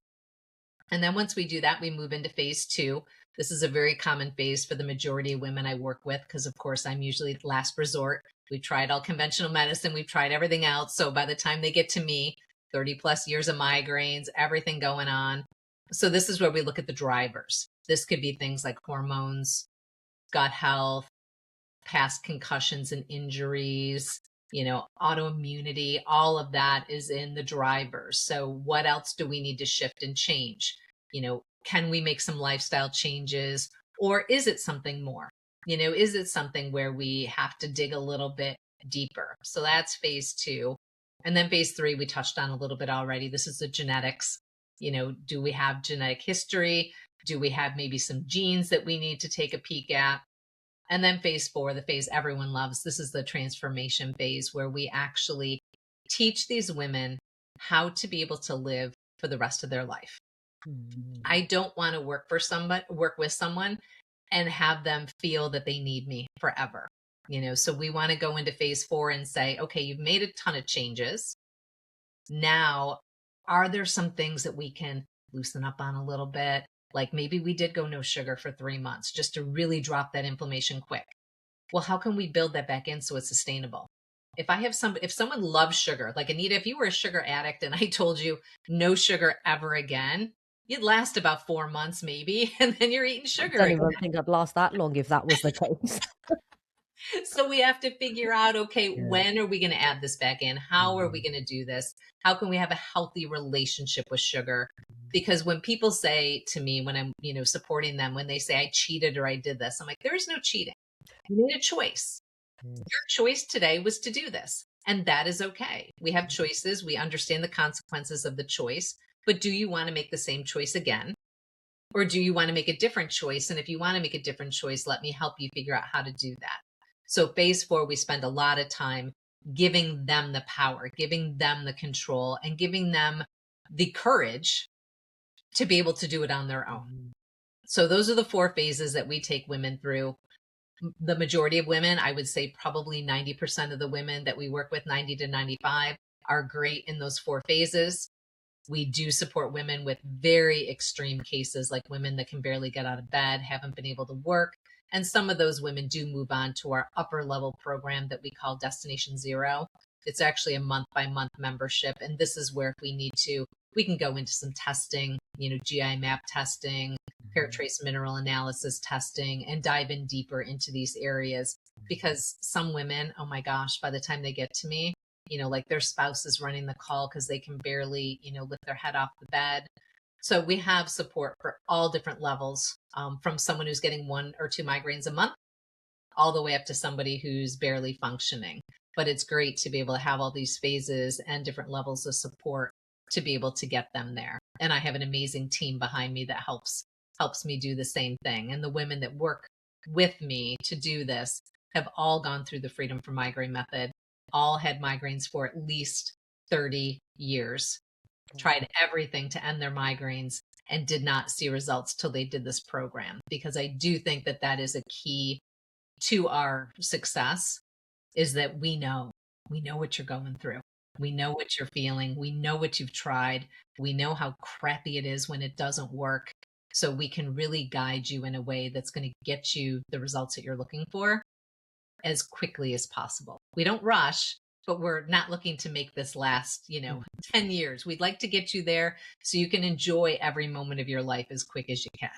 And then once we do that, we move into phase 2. This is a very common phase for the majority of women I work with, because of course I'm usually the last resort. We've tried all conventional medicine, we've tried everything else. So by the time they get to me, 30 plus years of migraines, everything going on. So this is where we look at the drivers. This could be things like hormones, gut health, past concussions and injuries, autoimmunity, all of that is in the drivers. So what else do we need to shift and change? Can we make some lifestyle changes, or is it something more? Is it something where we have to dig a little bit deeper? So that's phase 2. And then phase 3, we touched on a little bit already. This is the genetics. Do we have genetic history? Do we have maybe some genes that we need to take a peek at? And then phase 4, the phase everyone loves, this is the transformation phase, where we actually teach these women how to be able to live for the rest of their life. I don't want to work with someone and have them feel that they need me forever. So we want to go into phase 4 and say, okay, you've made a ton of changes. Now, are there some things that we can loosen up on a little bit? Like maybe we did go no sugar for 3 months just to really drop that inflammation quick. Well, how can we build that back in so it's sustainable? If someone loves sugar, like Anita, if you were a sugar addict and I told you no sugar ever again, you'd last about 4 months maybe, and then you're eating I sugar don't again. even think I'd last that long if that was the case. So we have to figure out, okay, Yeah. when are we going to add this back in? How are we going to do this? How can we have a healthy relationship with sugar? Because when people say to me, when I'm, supporting them, when they say I cheated or I did this, I'm like, there is no cheating. You made a choice. Your choice today was to do this, and that is okay. We have choices. We understand the consequences of the choice, but do you want to make the same choice again? Or do you want to make a different choice? And if you want to make a different choice, let me help you figure out how to do that. So phase 4, we spend a lot of time giving them the power, giving them the control, and giving them the courage to be able to do it on their own. So those are the 4 phases that we take women through. The majority of women, I would say probably 90% of the women that we work with, 90 to 95, are great in those 4 phases. We do support women with very extreme cases, like women that can barely get out of bed, haven't been able to work. And some of those women do move on to our upper level program that we call Destination Zero. It's actually a month by month membership. And this is where if we need to, we can go into some testing, GI map testing, hair trace mineral analysis testing, and dive in deeper into these areas. Because some women, oh my gosh, by the time they get to me, like their spouse is running the call because they can barely, lift their head off the bed. So we have support for all different levels, from someone who's getting 1 or 2 migraines a month all the way up to somebody who's barely functioning. But it's great to be able to have all these phases and different levels of support to be able to get them there. And I have an amazing team behind me that helps me do the same thing. And the women that work with me to do this have all gone through the Freedom from Migraine method, all had migraines for at least 30 years, tried everything to end their migraines, and did not see results till they did this program. Because I do think that that is a key to our success, is that we know what you're going through. We know what you're feeling. We know what you've tried. We know how crappy it is when it doesn't work. So we can really guide you in a way that's going to get you the results that you're looking for as quickly as possible. We don't rush, but we're not looking to make this last, 10 years. We'd like to get you there so you can enjoy every moment of your life as quick as you can.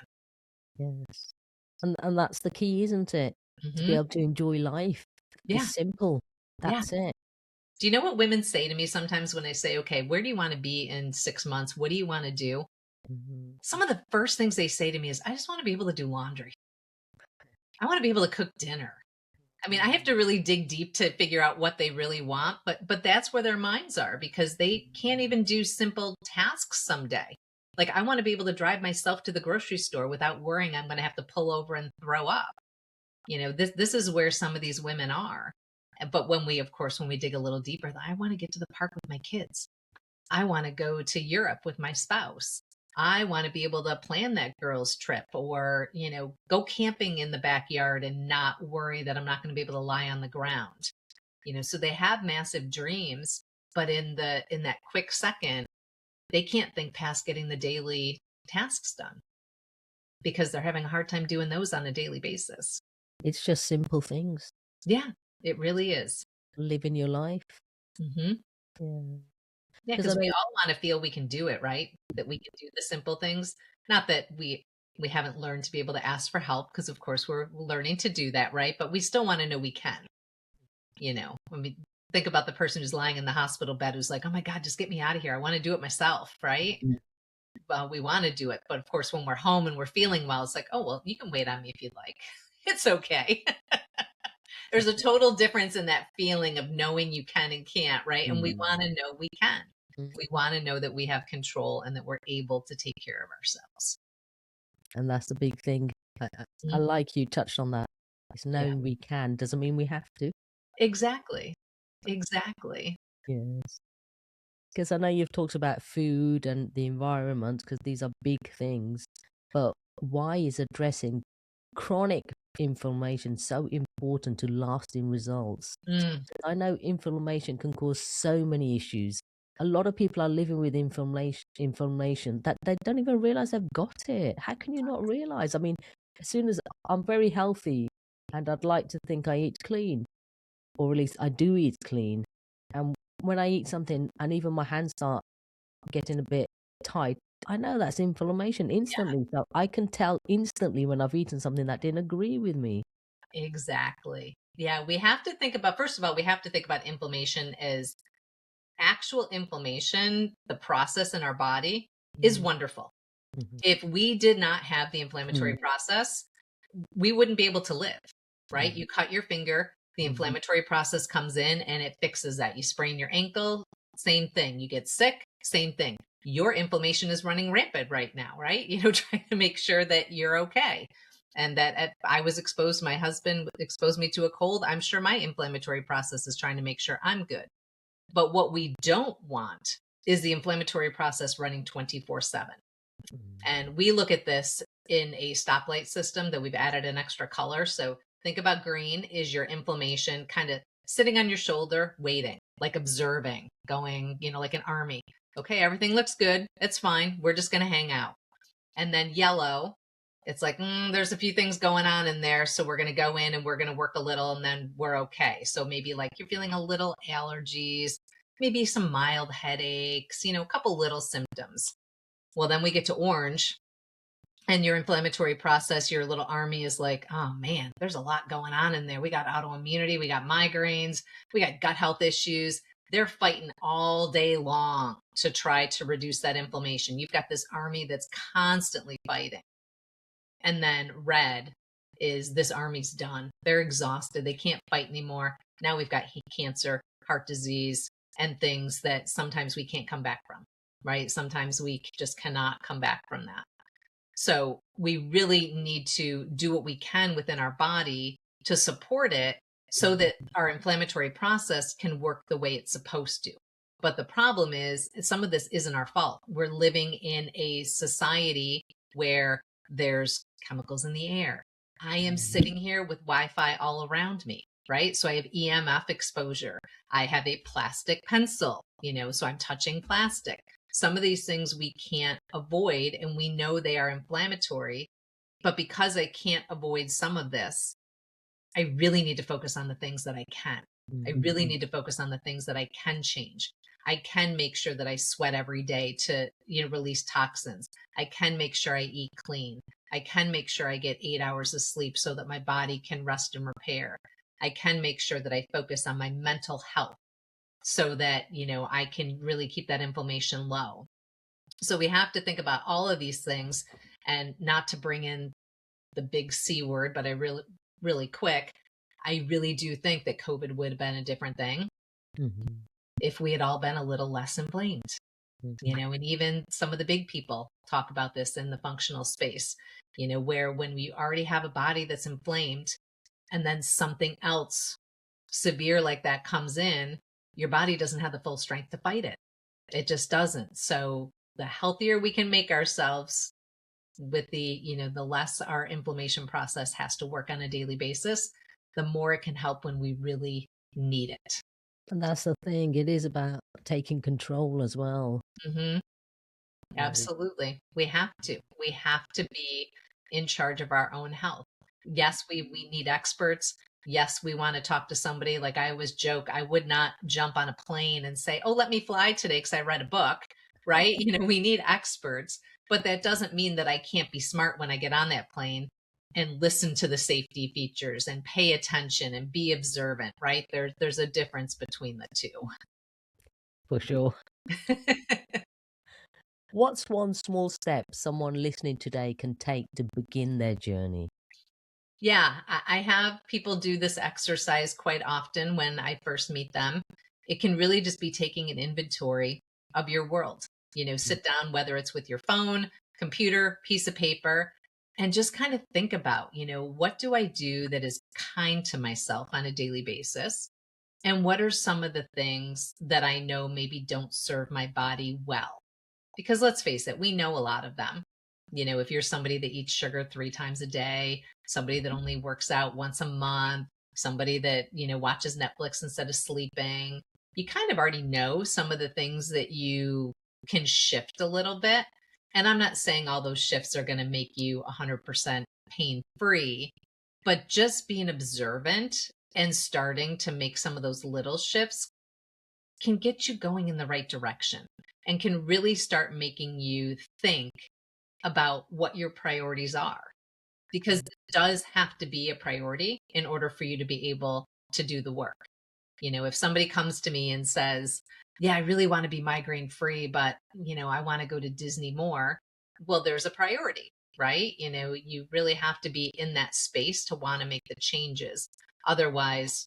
Yes. And that's the key, isn't it? To be able to enjoy life. Yeah. It's simple. That's it. Do you know what women say to me sometimes when I say, okay, where do you want to be in 6 months? What do you want to do? Some of the first things they say to me is, I just want to be able to do laundry. I want to be able to cook dinner. I mean, I have to really dig deep to figure out what they really want, but that's where their minds are, because they can't even do simple tasks someday. Like, I want to be able to drive myself to the grocery store without worrying I'm going to have to pull over and throw up. This is where some of these women are. But when we dig a little deeper, I want to get to the park with my kids. I want to go to Europe with my spouse. I want to be able to plan that girl's trip, or, go camping in the backyard and not worry that I'm not going to be able to lie on the ground. So they have massive dreams, but in that quick second, they can't think past getting the daily tasks done, because they're having a hard time doing those on a daily basis. It's just simple things. Yeah, it really is. Living your life. Mm-hmm. Yeah, because we all want to feel we can do it, right? That we can do the simple things. Not that we haven't learned to be able to ask for help, because of course we're learning to do that, right? But we still want to know we can. When we think about the person who's lying in the hospital bed who's like, oh my God, just get me out of here. I want to do it myself, right? Well, we want to do it. But of course, when we're home and we're feeling well, it's like, oh, well, you can wait on me if you'd like. It's okay. There's a total difference in that feeling of knowing you can and can't, right? And we want to know we can. We want to know that we have control and that we're able to take care of ourselves. And that's the big thing. I like you touched on that. It's knowing we can doesn't mean we have to. Exactly. Yes. Because I know you've talked about food and the environment, because these are big things. But why is addressing chronic inflammation so important to lasting results? I know inflammation can cause so many issues. A lot of people are living with inflammation that they don't even realize they've got it. How can you not realize? I mean, as soon as I'm very healthy and I'd like to think I eat clean, or at least I do eat clean. And when I eat something and even my hands start getting a bit tight, I know that's inflammation instantly. So I can tell instantly when I've eaten something that didn't agree with me. Exactly. Yeah, we have to think about, first of all, we have to think about inflammation as actual inflammation. The process in our body is wonderful. If we did not have the inflammatory process, we wouldn't be able to live, right? You cut your finger, the inflammatory process comes in and it fixes that. You sprain your ankle, same thing. You get sick, same thing. Your inflammation is running rampant right now, right? Trying to make sure that you're okay. And that if I was exposed, my husband exposed me to a cold, I'm sure my inflammatory process is trying to make sure I'm good. But what we don't want is the inflammatory process running 24/7. And we look at this in a stoplight system that we've added an extra color. So think about green is your inflammation kind of sitting on your shoulder, waiting, like observing, going, like an army. Okay, everything looks good. It's fine. We're just going to hang out. And then yellow, it's like, there's a few things going on in there. So we're going to go in and we're going to work a little and then we're okay. So maybe like you're feeling a little allergies, maybe some mild headaches, a couple little symptoms. Well, then we get to orange, and your inflammatory process, your little army is like, oh man, there's a lot going on in there. We got autoimmunity, we got migraines, we got gut health issues. they're fighting all day long to try to reduce that inflammation. You've got this army that's constantly fighting. And then red is this army's done. They're exhausted. They can't fight anymore. Now we've got cancer, heart disease, and things that sometimes we can't come back from, right? Sometimes we just cannot come back from that. So we really need to do what we can within our body to support it so that our inflammatory process can work the way it's supposed to. But the problem is some of this isn't our fault. We're living in a society where there's chemicals in the air. I am sitting here with Wi-Fi all around me, right? So I have EMF exposure. I have a plastic pencil, so I'm touching plastic. Some of these things we can't avoid, and we know they are inflammatory. But because I can't avoid some of this, I really need to focus on the things that I can. I really need to focus on the things that I can change. I can make sure that I sweat every day to, release toxins. I can make sure I eat clean. I can make sure I get 8 hours of sleep so that my body can rest and repair. I can make sure that I focus on my mental health so that, I can really keep that inflammation low. So we have to think about all of these things, and not to bring in the big C word, but I really quick, I really do think that COVID would have been a different thing if we had all been a little less inflamed, and even some of the big people talk about this in the functional space, where when we already have a body that's inflamed and then something else severe like that comes in, your body doesn't have the full strength to fight it. It just doesn't. So the healthier we can make ourselves with the less our inflammation process has to work on a daily basis, the more it can help when we really need it. And that's the thing. It is about taking control as well. Absolutely. We have to. We have to be in charge of our own health. Yes, we need experts. Yes, we want to talk to somebody. Like I always joke, I would not jump on a plane and say, oh, let me fly today because I read a book, right? We need experts, but that doesn't mean that I can't be smart when I get on that plane and listen to the safety features and pay attention and be observant, right? There's a difference between the two. For sure. What's one small step someone listening today can take to begin their journey? Yeah, I have people do this exercise quite often when I first meet them. It can really just be taking an inventory of your world. Sit down, whether it's with your phone, computer, piece of paper, and just kind of think about, what do I do that is kind to myself on a daily basis? And what are some of the things that I know maybe don't serve my body well? Because let's face it, we know a lot of them. If you're somebody that eats sugar 3 times a day, somebody that only works out once a month, somebody that, watches Netflix instead of sleeping, you kind of already know some of the things that you can shift a little bit. And I'm not saying all those shifts are going to make you 100% pain-free, but just being observant and starting to make some of those little shifts can get you going in the right direction and can really start making you think about what your priorities are, because it does have to be a priority in order for you to be able to do the work. If somebody comes to me and says, yeah, I really want to be migraine free, but I want to go to Disney more. Well, there's a priority, right? You really have to be in that space to want to make the changes. Otherwise,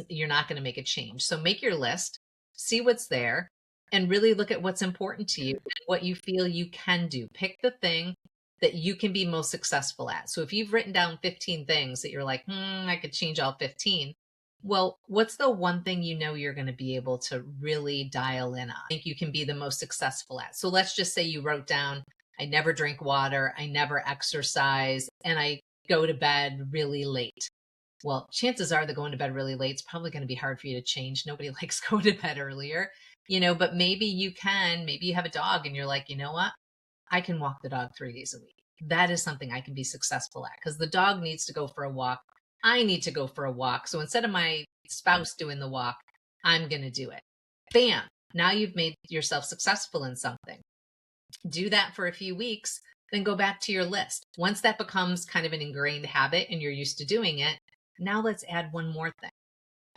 you're not going to make a change. So make your list, see what's there, and really look at what's important to you and what you feel you can do. Pick the thing that you can be most successful at. So if you've written down 15 things that you're like, I could change all 15. Well, what's the one thing you're going to be able to really dial in on? I think you can be the most successful at. So let's just say you wrote down, I never drink water, I never exercise, and I go to bed really late. Well, chances are that going to bed really late is probably going to be hard for you to change. Nobody likes going to bed earlier, but maybe you have a dog and you're like, you know what? I can walk the dog 3 days a week. That is something I can be successful at because the dog needs to go for a walk. I need to go for a walk. So instead of my spouse doing the walk, I'm going to do it. Bam. Now you've made yourself successful in something. Do that for a few weeks, then go back to your list. Once that becomes kind of an ingrained habit and you're used to doing it, now let's add one more thing.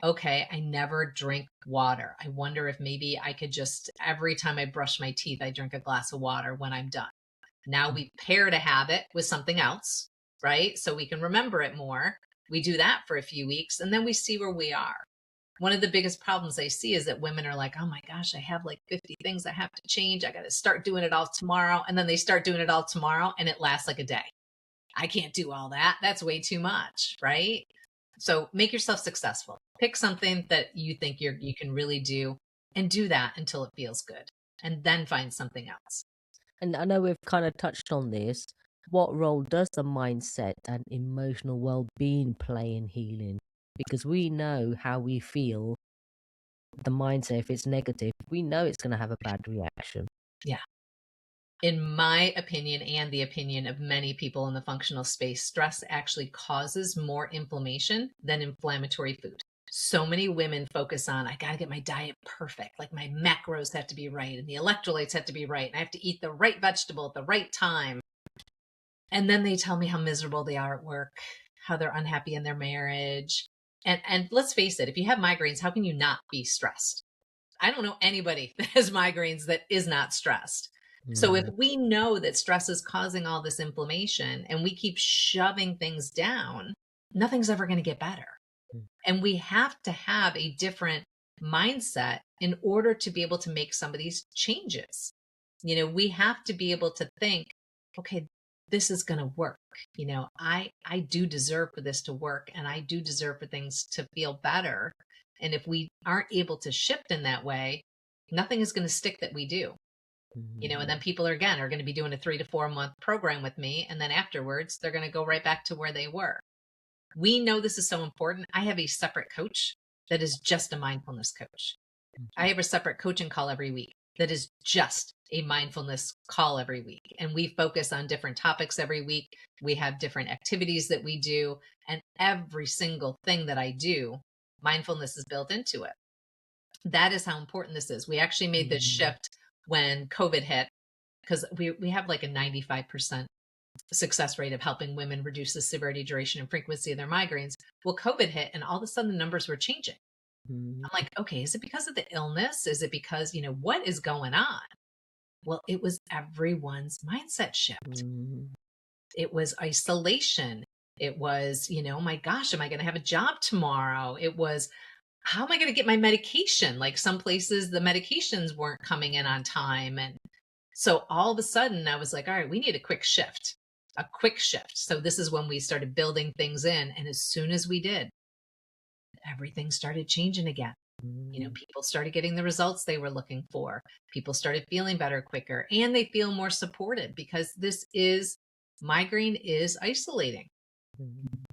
Okay, I never drink water. I wonder if maybe I could just, every time I brush my teeth, I drink a glass of water when I'm done. Now we paired a habit with something else, right? So we can remember it more. We do that for a few weeks and then we see where we are. One of the biggest problems I see is that women are like, oh my gosh, I have like 50 things I have to change. I got to start doing it all tomorrow. And then they start doing it all tomorrow and it lasts like a day. I can't do all that. That's way too much, right? So make yourself successful. Pick something that you think you can really do and do that until it feels good. And then find something else. And I know we've kind of touched on this. What role does the mindset and emotional well-being play in healing? Because we know how we feel, the mindset, if it's negative, we know it's going to have a bad reaction. Yeah. In my opinion, and the opinion of many people in the functional space, stress actually causes more inflammation than inflammatory food. So many women focus on, I got to get my diet perfect. Like my macros have to be right and the electrolytes have to be right. And I have to eat the right vegetable at the right time. And then they tell me how miserable they are at work, how they're unhappy in their marriage. And let's face it, if you have migraines, how can you not be stressed? I don't know anybody that has migraines that is not stressed. So if we know that stress is causing all this inflammation and we keep shoving things down, nothing's ever going to get better. And we have to have a different mindset in order to be able to make some of these changes. We have to be able to think, okay, this is going to work. I do deserve for this to work and I do deserve for things to feel better. And if we aren't able to shift in that way, nothing is going to stick that we do. And then people are going to be doing a 3 to 4 month program with me. And then afterwards, they're going to go right back to where they were. We know this is so important. I have a separate coach that is just a mindfulness coach. I have a separate coaching call every week that is just a mindfulness call every week. And we focus on different topics every week. We have different activities that we do. And every single thing that I do, mindfulness is built into it. That is how important this is. We actually made this shift when COVID hit, because we have like a 95% success rate of helping women reduce the severity, duration, and frequency of their migraines. Well, COVID hit and all of a sudden the numbers were changing. I'm like, okay, is it because of the illness? Is it because, what is going on? Well, it was everyone's mindset shift. It was isolation. It was, my gosh, am I going to have a job tomorrow? It was, how am I going to get my medication? Like some places the medications weren't coming in on time. And so all of a sudden I was like, all right, we need a quick shift. So this is when we started building things in. And as soon as we did, everything started changing again. People started getting the results they were looking for. People started feeling better quicker and they feel more supported because migraine is isolating.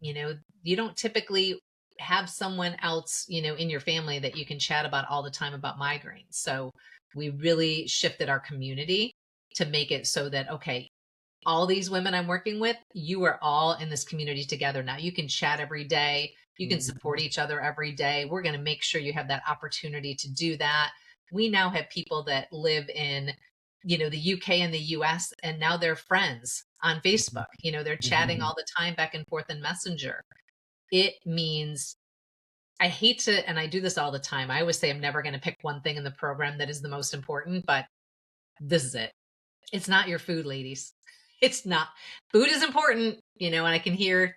You don't typically have someone else, in your family that you can chat about all the time about migraines. So we really shifted our community to make it so that, okay, all these women I'm working with, you are all in this community together now. You can chat every day. You can support each other every day. We're going to make sure you have that opportunity to do that. We now have people that live in, the UK and the US, and now they're friends on Facebook. They're chatting all the time back and forth in Messenger. It means, I hate to, and I do this all the time. I always say I'm never going to pick one thing in the program that is the most important, but this is it. It's not your food, ladies. It's not. Food is important, and I can hear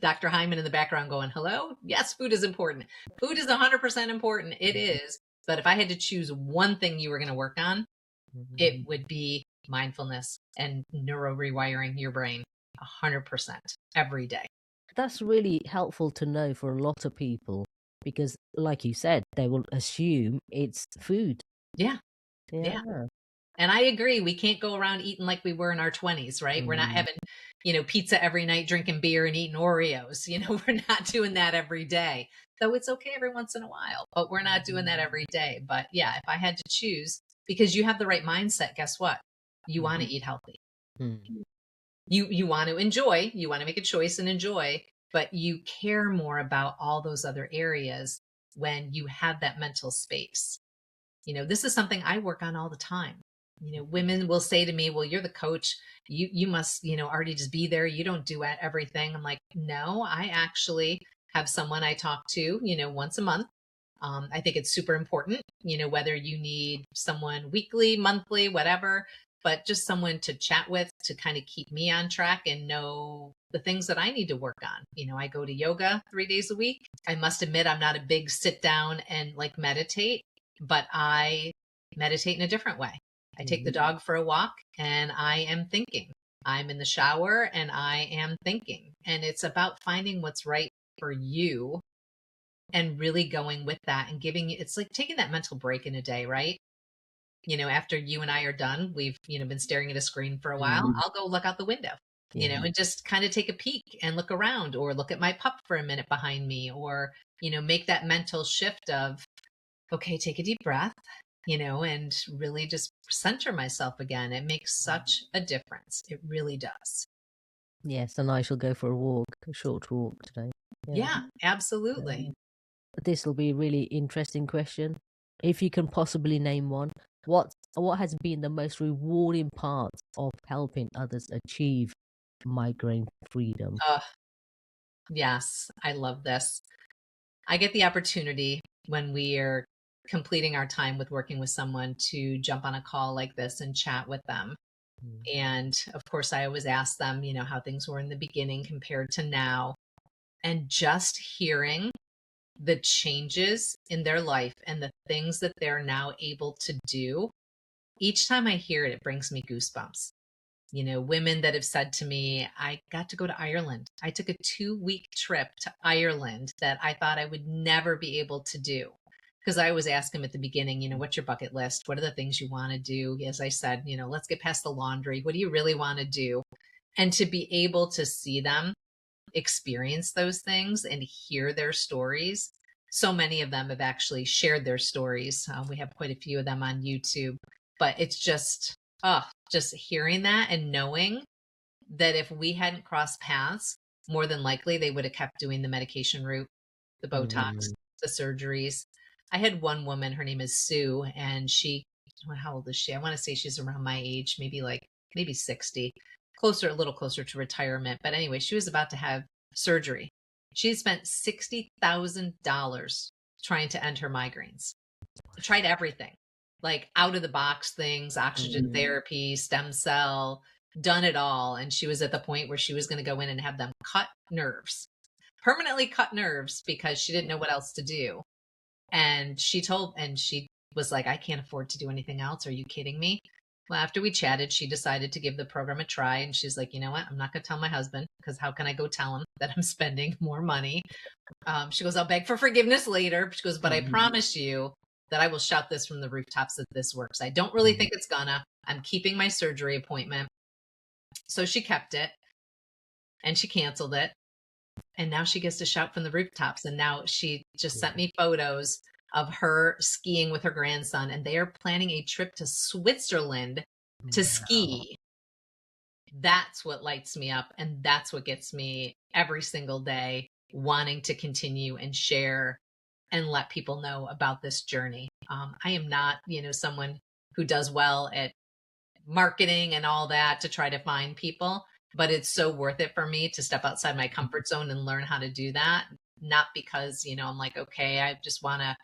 Dr. Hyman in the background going, hello? Yes, food is important. Food is 100% important. It is. But if I had to choose one thing you were going to work on, it would be mindfulness and neuro rewiring your brain 100% every day. That's really helpful to know for a lot of people because, like you said, they will assume it's food. Yeah. And I agree. We can't go around eating like we were in our 20s, right? We're not having, pizza every night, drinking beer and eating Oreos. We're not doing that every day. Though it's okay every once in a while, but we're not doing that every day. But yeah, if I had to choose, because you have the right mindset, guess what? You want to eat healthy. You want to enjoy, you want to make a choice and enjoy, but you care more about all those other areas when you have that mental space. This is something I work on all the time. Women will say to me, well, you're the coach. You must, already just be there. You don't do everything. I'm like, no, I actually have someone I talk to, once a month. I think it's super important, whether you need someone weekly, monthly, whatever, but just someone to chat with to kind of keep me on track and know the things that I need to work on. I go to yoga 3 days a week. I must admit, I'm not a big sit down and like meditate, but I meditate in a different way. I take the dog for a walk and I am thinking. I'm in the shower and I am thinking. And it's about finding what's right for you and really going with that and it's like taking that mental break in a day, right? After you and I are done, we've, been staring at a screen for a while. I'll go look out the window, and just kind of take a peek and look around or look at my pup for a minute behind me or, make that mental shift of, okay, take a deep breath, and really just center myself again. It makes such a difference. It really does. Yes, and I shall go for a short walk today. Yeah, absolutely. This will be a really interesting question. If you can possibly name one, what has been the most rewarding part of helping others achieve migraine freedom? Yes, I love this. I get the opportunity when we are completing our time with working with someone to jump on a call like this and chat with them. And of course, I always ask them, how things were in the beginning compared to now. And just hearing the changes in their life and the things that they're now able to do, each time I hear it, it brings me goosebumps. Women that have said to me, I got to go to Ireland. I took a 2-week trip to Ireland that I thought I would never be able to do. Because I always ask them at the beginning, what's your bucket list? What are the things you want to do? As I said, let's get past the laundry. What do you really want to do? And to be able to see them experience those things and hear their stories. So many of them have actually shared their stories. We have quite a few of them on YouTube, but it's just hearing that and knowing that if we hadn't crossed paths, more than likely they would have kept doing the medication route, the Botox, the surgeries. I had one woman, her name is Sue, and how old is she? I want to say she's around my age, maybe 60, a little closer to retirement. But anyway, she was about to have surgery. She had spent $60,000 trying to end her migraines. Tried everything, like out of the box things, oxygen therapy, stem cell, done it all. And she was at the point where she was going to go in and have them permanently cut nerves because she didn't know what else to do. And she was like, I can't afford to do anything else. Are you kidding me? Well, after we chatted, she decided to give the program a try. And she's like, you know what? I'm not going to tell my husband because how can I go tell him that I'm spending more money? She goes, I'll beg for forgiveness later. She goes, but I promise you that I will shout this from the rooftops that this works. I don't really think it's gonna. I'm keeping my surgery appointment. So she kept it and she canceled it. And now she gets to shout from the rooftops. And now she just sent me photos of her skiing with her grandson, and they are planning a trip to Switzerland to ski. That's what lights me up. And that's what gets me every single day wanting to continue and share and let people know about this journey. I am not, someone who does well at marketing and all that to try to find people, but it's so worth it for me to step outside my comfort zone and learn how to do that. Not because, I'm like, okay, I just want to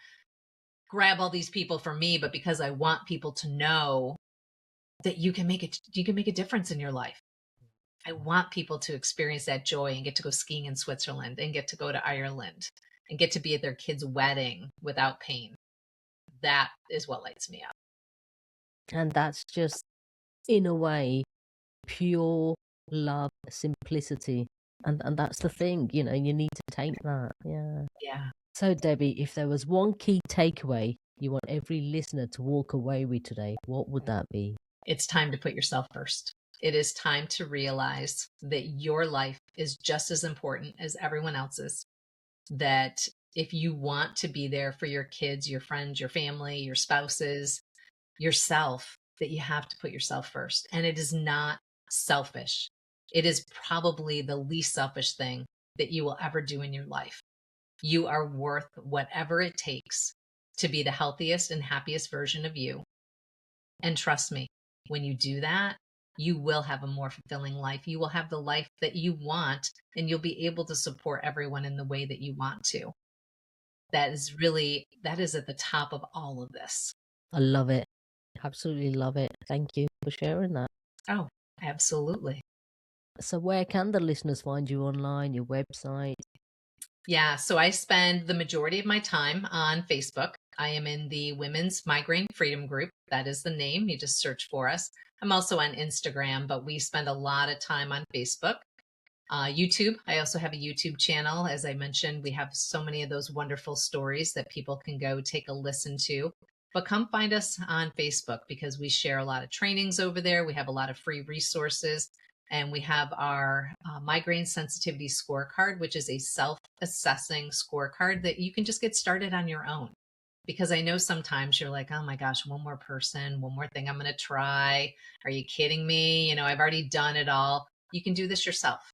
grab all these people for me, but because I want people to know that you can make a difference in your life. I want people to experience that joy and get to go skiing in Switzerland and get to go to Ireland and get to be at their kid's wedding without pain. That is what lights me up. And that's just, in a way, pure love, simplicity. And that's the thing, you need to take that. Yeah. Yeah. So, Debbie, if there was one key takeaway you want every listener to walk away with today, what would that be? It's time to put yourself first. It is time to realize that your life is just as important as everyone else's. That if you want to be there for your kids, your friends, your family, your spouses, yourself, that you have to put yourself first. And it is not selfish. It is probably the least selfish thing that you will ever do in your life. You are worth whatever it takes to be the healthiest and happiest version of you. And trust me, when you do that, you will have a more fulfilling life. You will have the life that you want, and you'll be able to support everyone in the way that you want to. That is at the top of all of this. I love it. Absolutely love it. Thank you for sharing that. Oh, absolutely. So where can the listeners find you online, your website? Yeah, so I spend the majority of my time on Facebook. I am in the Women's Migraine Freedom Group. That is the name. You just search for us. I'm also on Instagram, but we spend a lot of time on Facebook. YouTube, I also have a YouTube channel. As I mentioned, we have so many of those wonderful stories that people can go take a listen to. But come find us on Facebook because we share a lot of trainings over there. We have a lot of free resources. And we have our migraine sensitivity scorecard, which is a self-assessing scorecard that you can just get started on your own. Because I know sometimes you're like, oh my gosh, one more person, one more thing I'm going to try. Are you kidding me? I've already done it all. You can do this yourself.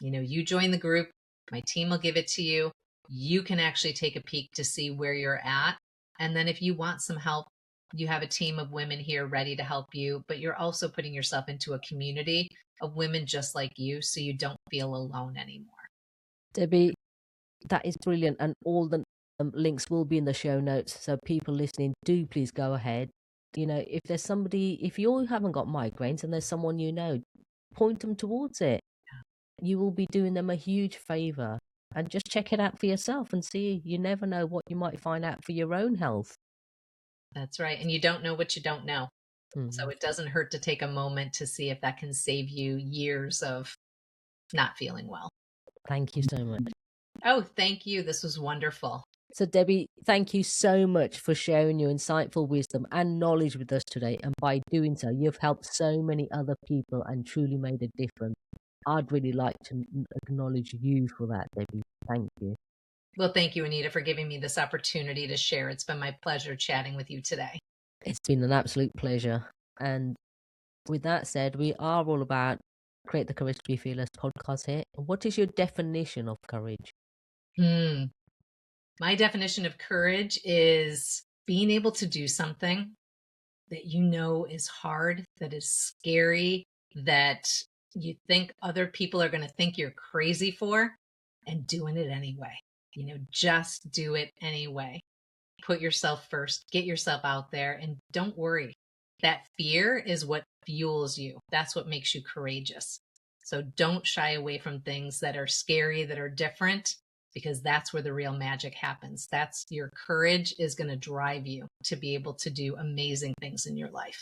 You join the group, my team will give it to you. You can actually take a peek to see where you're at. And then if you want some help, you have a team of women here ready to help you, but you're also putting yourself into a community of women just like you, so you don't feel alone anymore. Debbie, that is brilliant. And all the links will be in the show notes. So people listening, do please go ahead. If there's somebody, if you haven't got migraines and there's someone point them towards it. You will be doing them a huge favor. And just check it out for yourself and see. You never know what you might find out for your own health. That's right. And you don't know what you don't know. So it doesn't hurt to take a moment to see if that can save you years of not feeling well. Thank you so much. Oh, thank you. This was wonderful. So, Debbie, thank you so much for sharing your insightful wisdom and knowledge with us today. And by doing so, you've helped so many other people and truly made a difference. I'd really like to acknowledge you for that, Debbie. Thank you. Well, thank you, Anita, for giving me this opportunity to share. It's been my pleasure chatting with you today. It's been an absolute pleasure. And with that said, we are all about Create the Courage to Be Fearless podcast here. What is your definition of courage? My definition of courage is being able to do something that you know is hard, that is scary, that you think other people are going to think you're crazy for, and doing it anyway. Just do it anyway. Put yourself first, get yourself out there, and don't worry. That fear is what fuels you. That's what makes you courageous. So don't shy away from things that are scary, that are different, because that's where the real magic happens. That's your courage is going to drive you to be able to do amazing things in your life.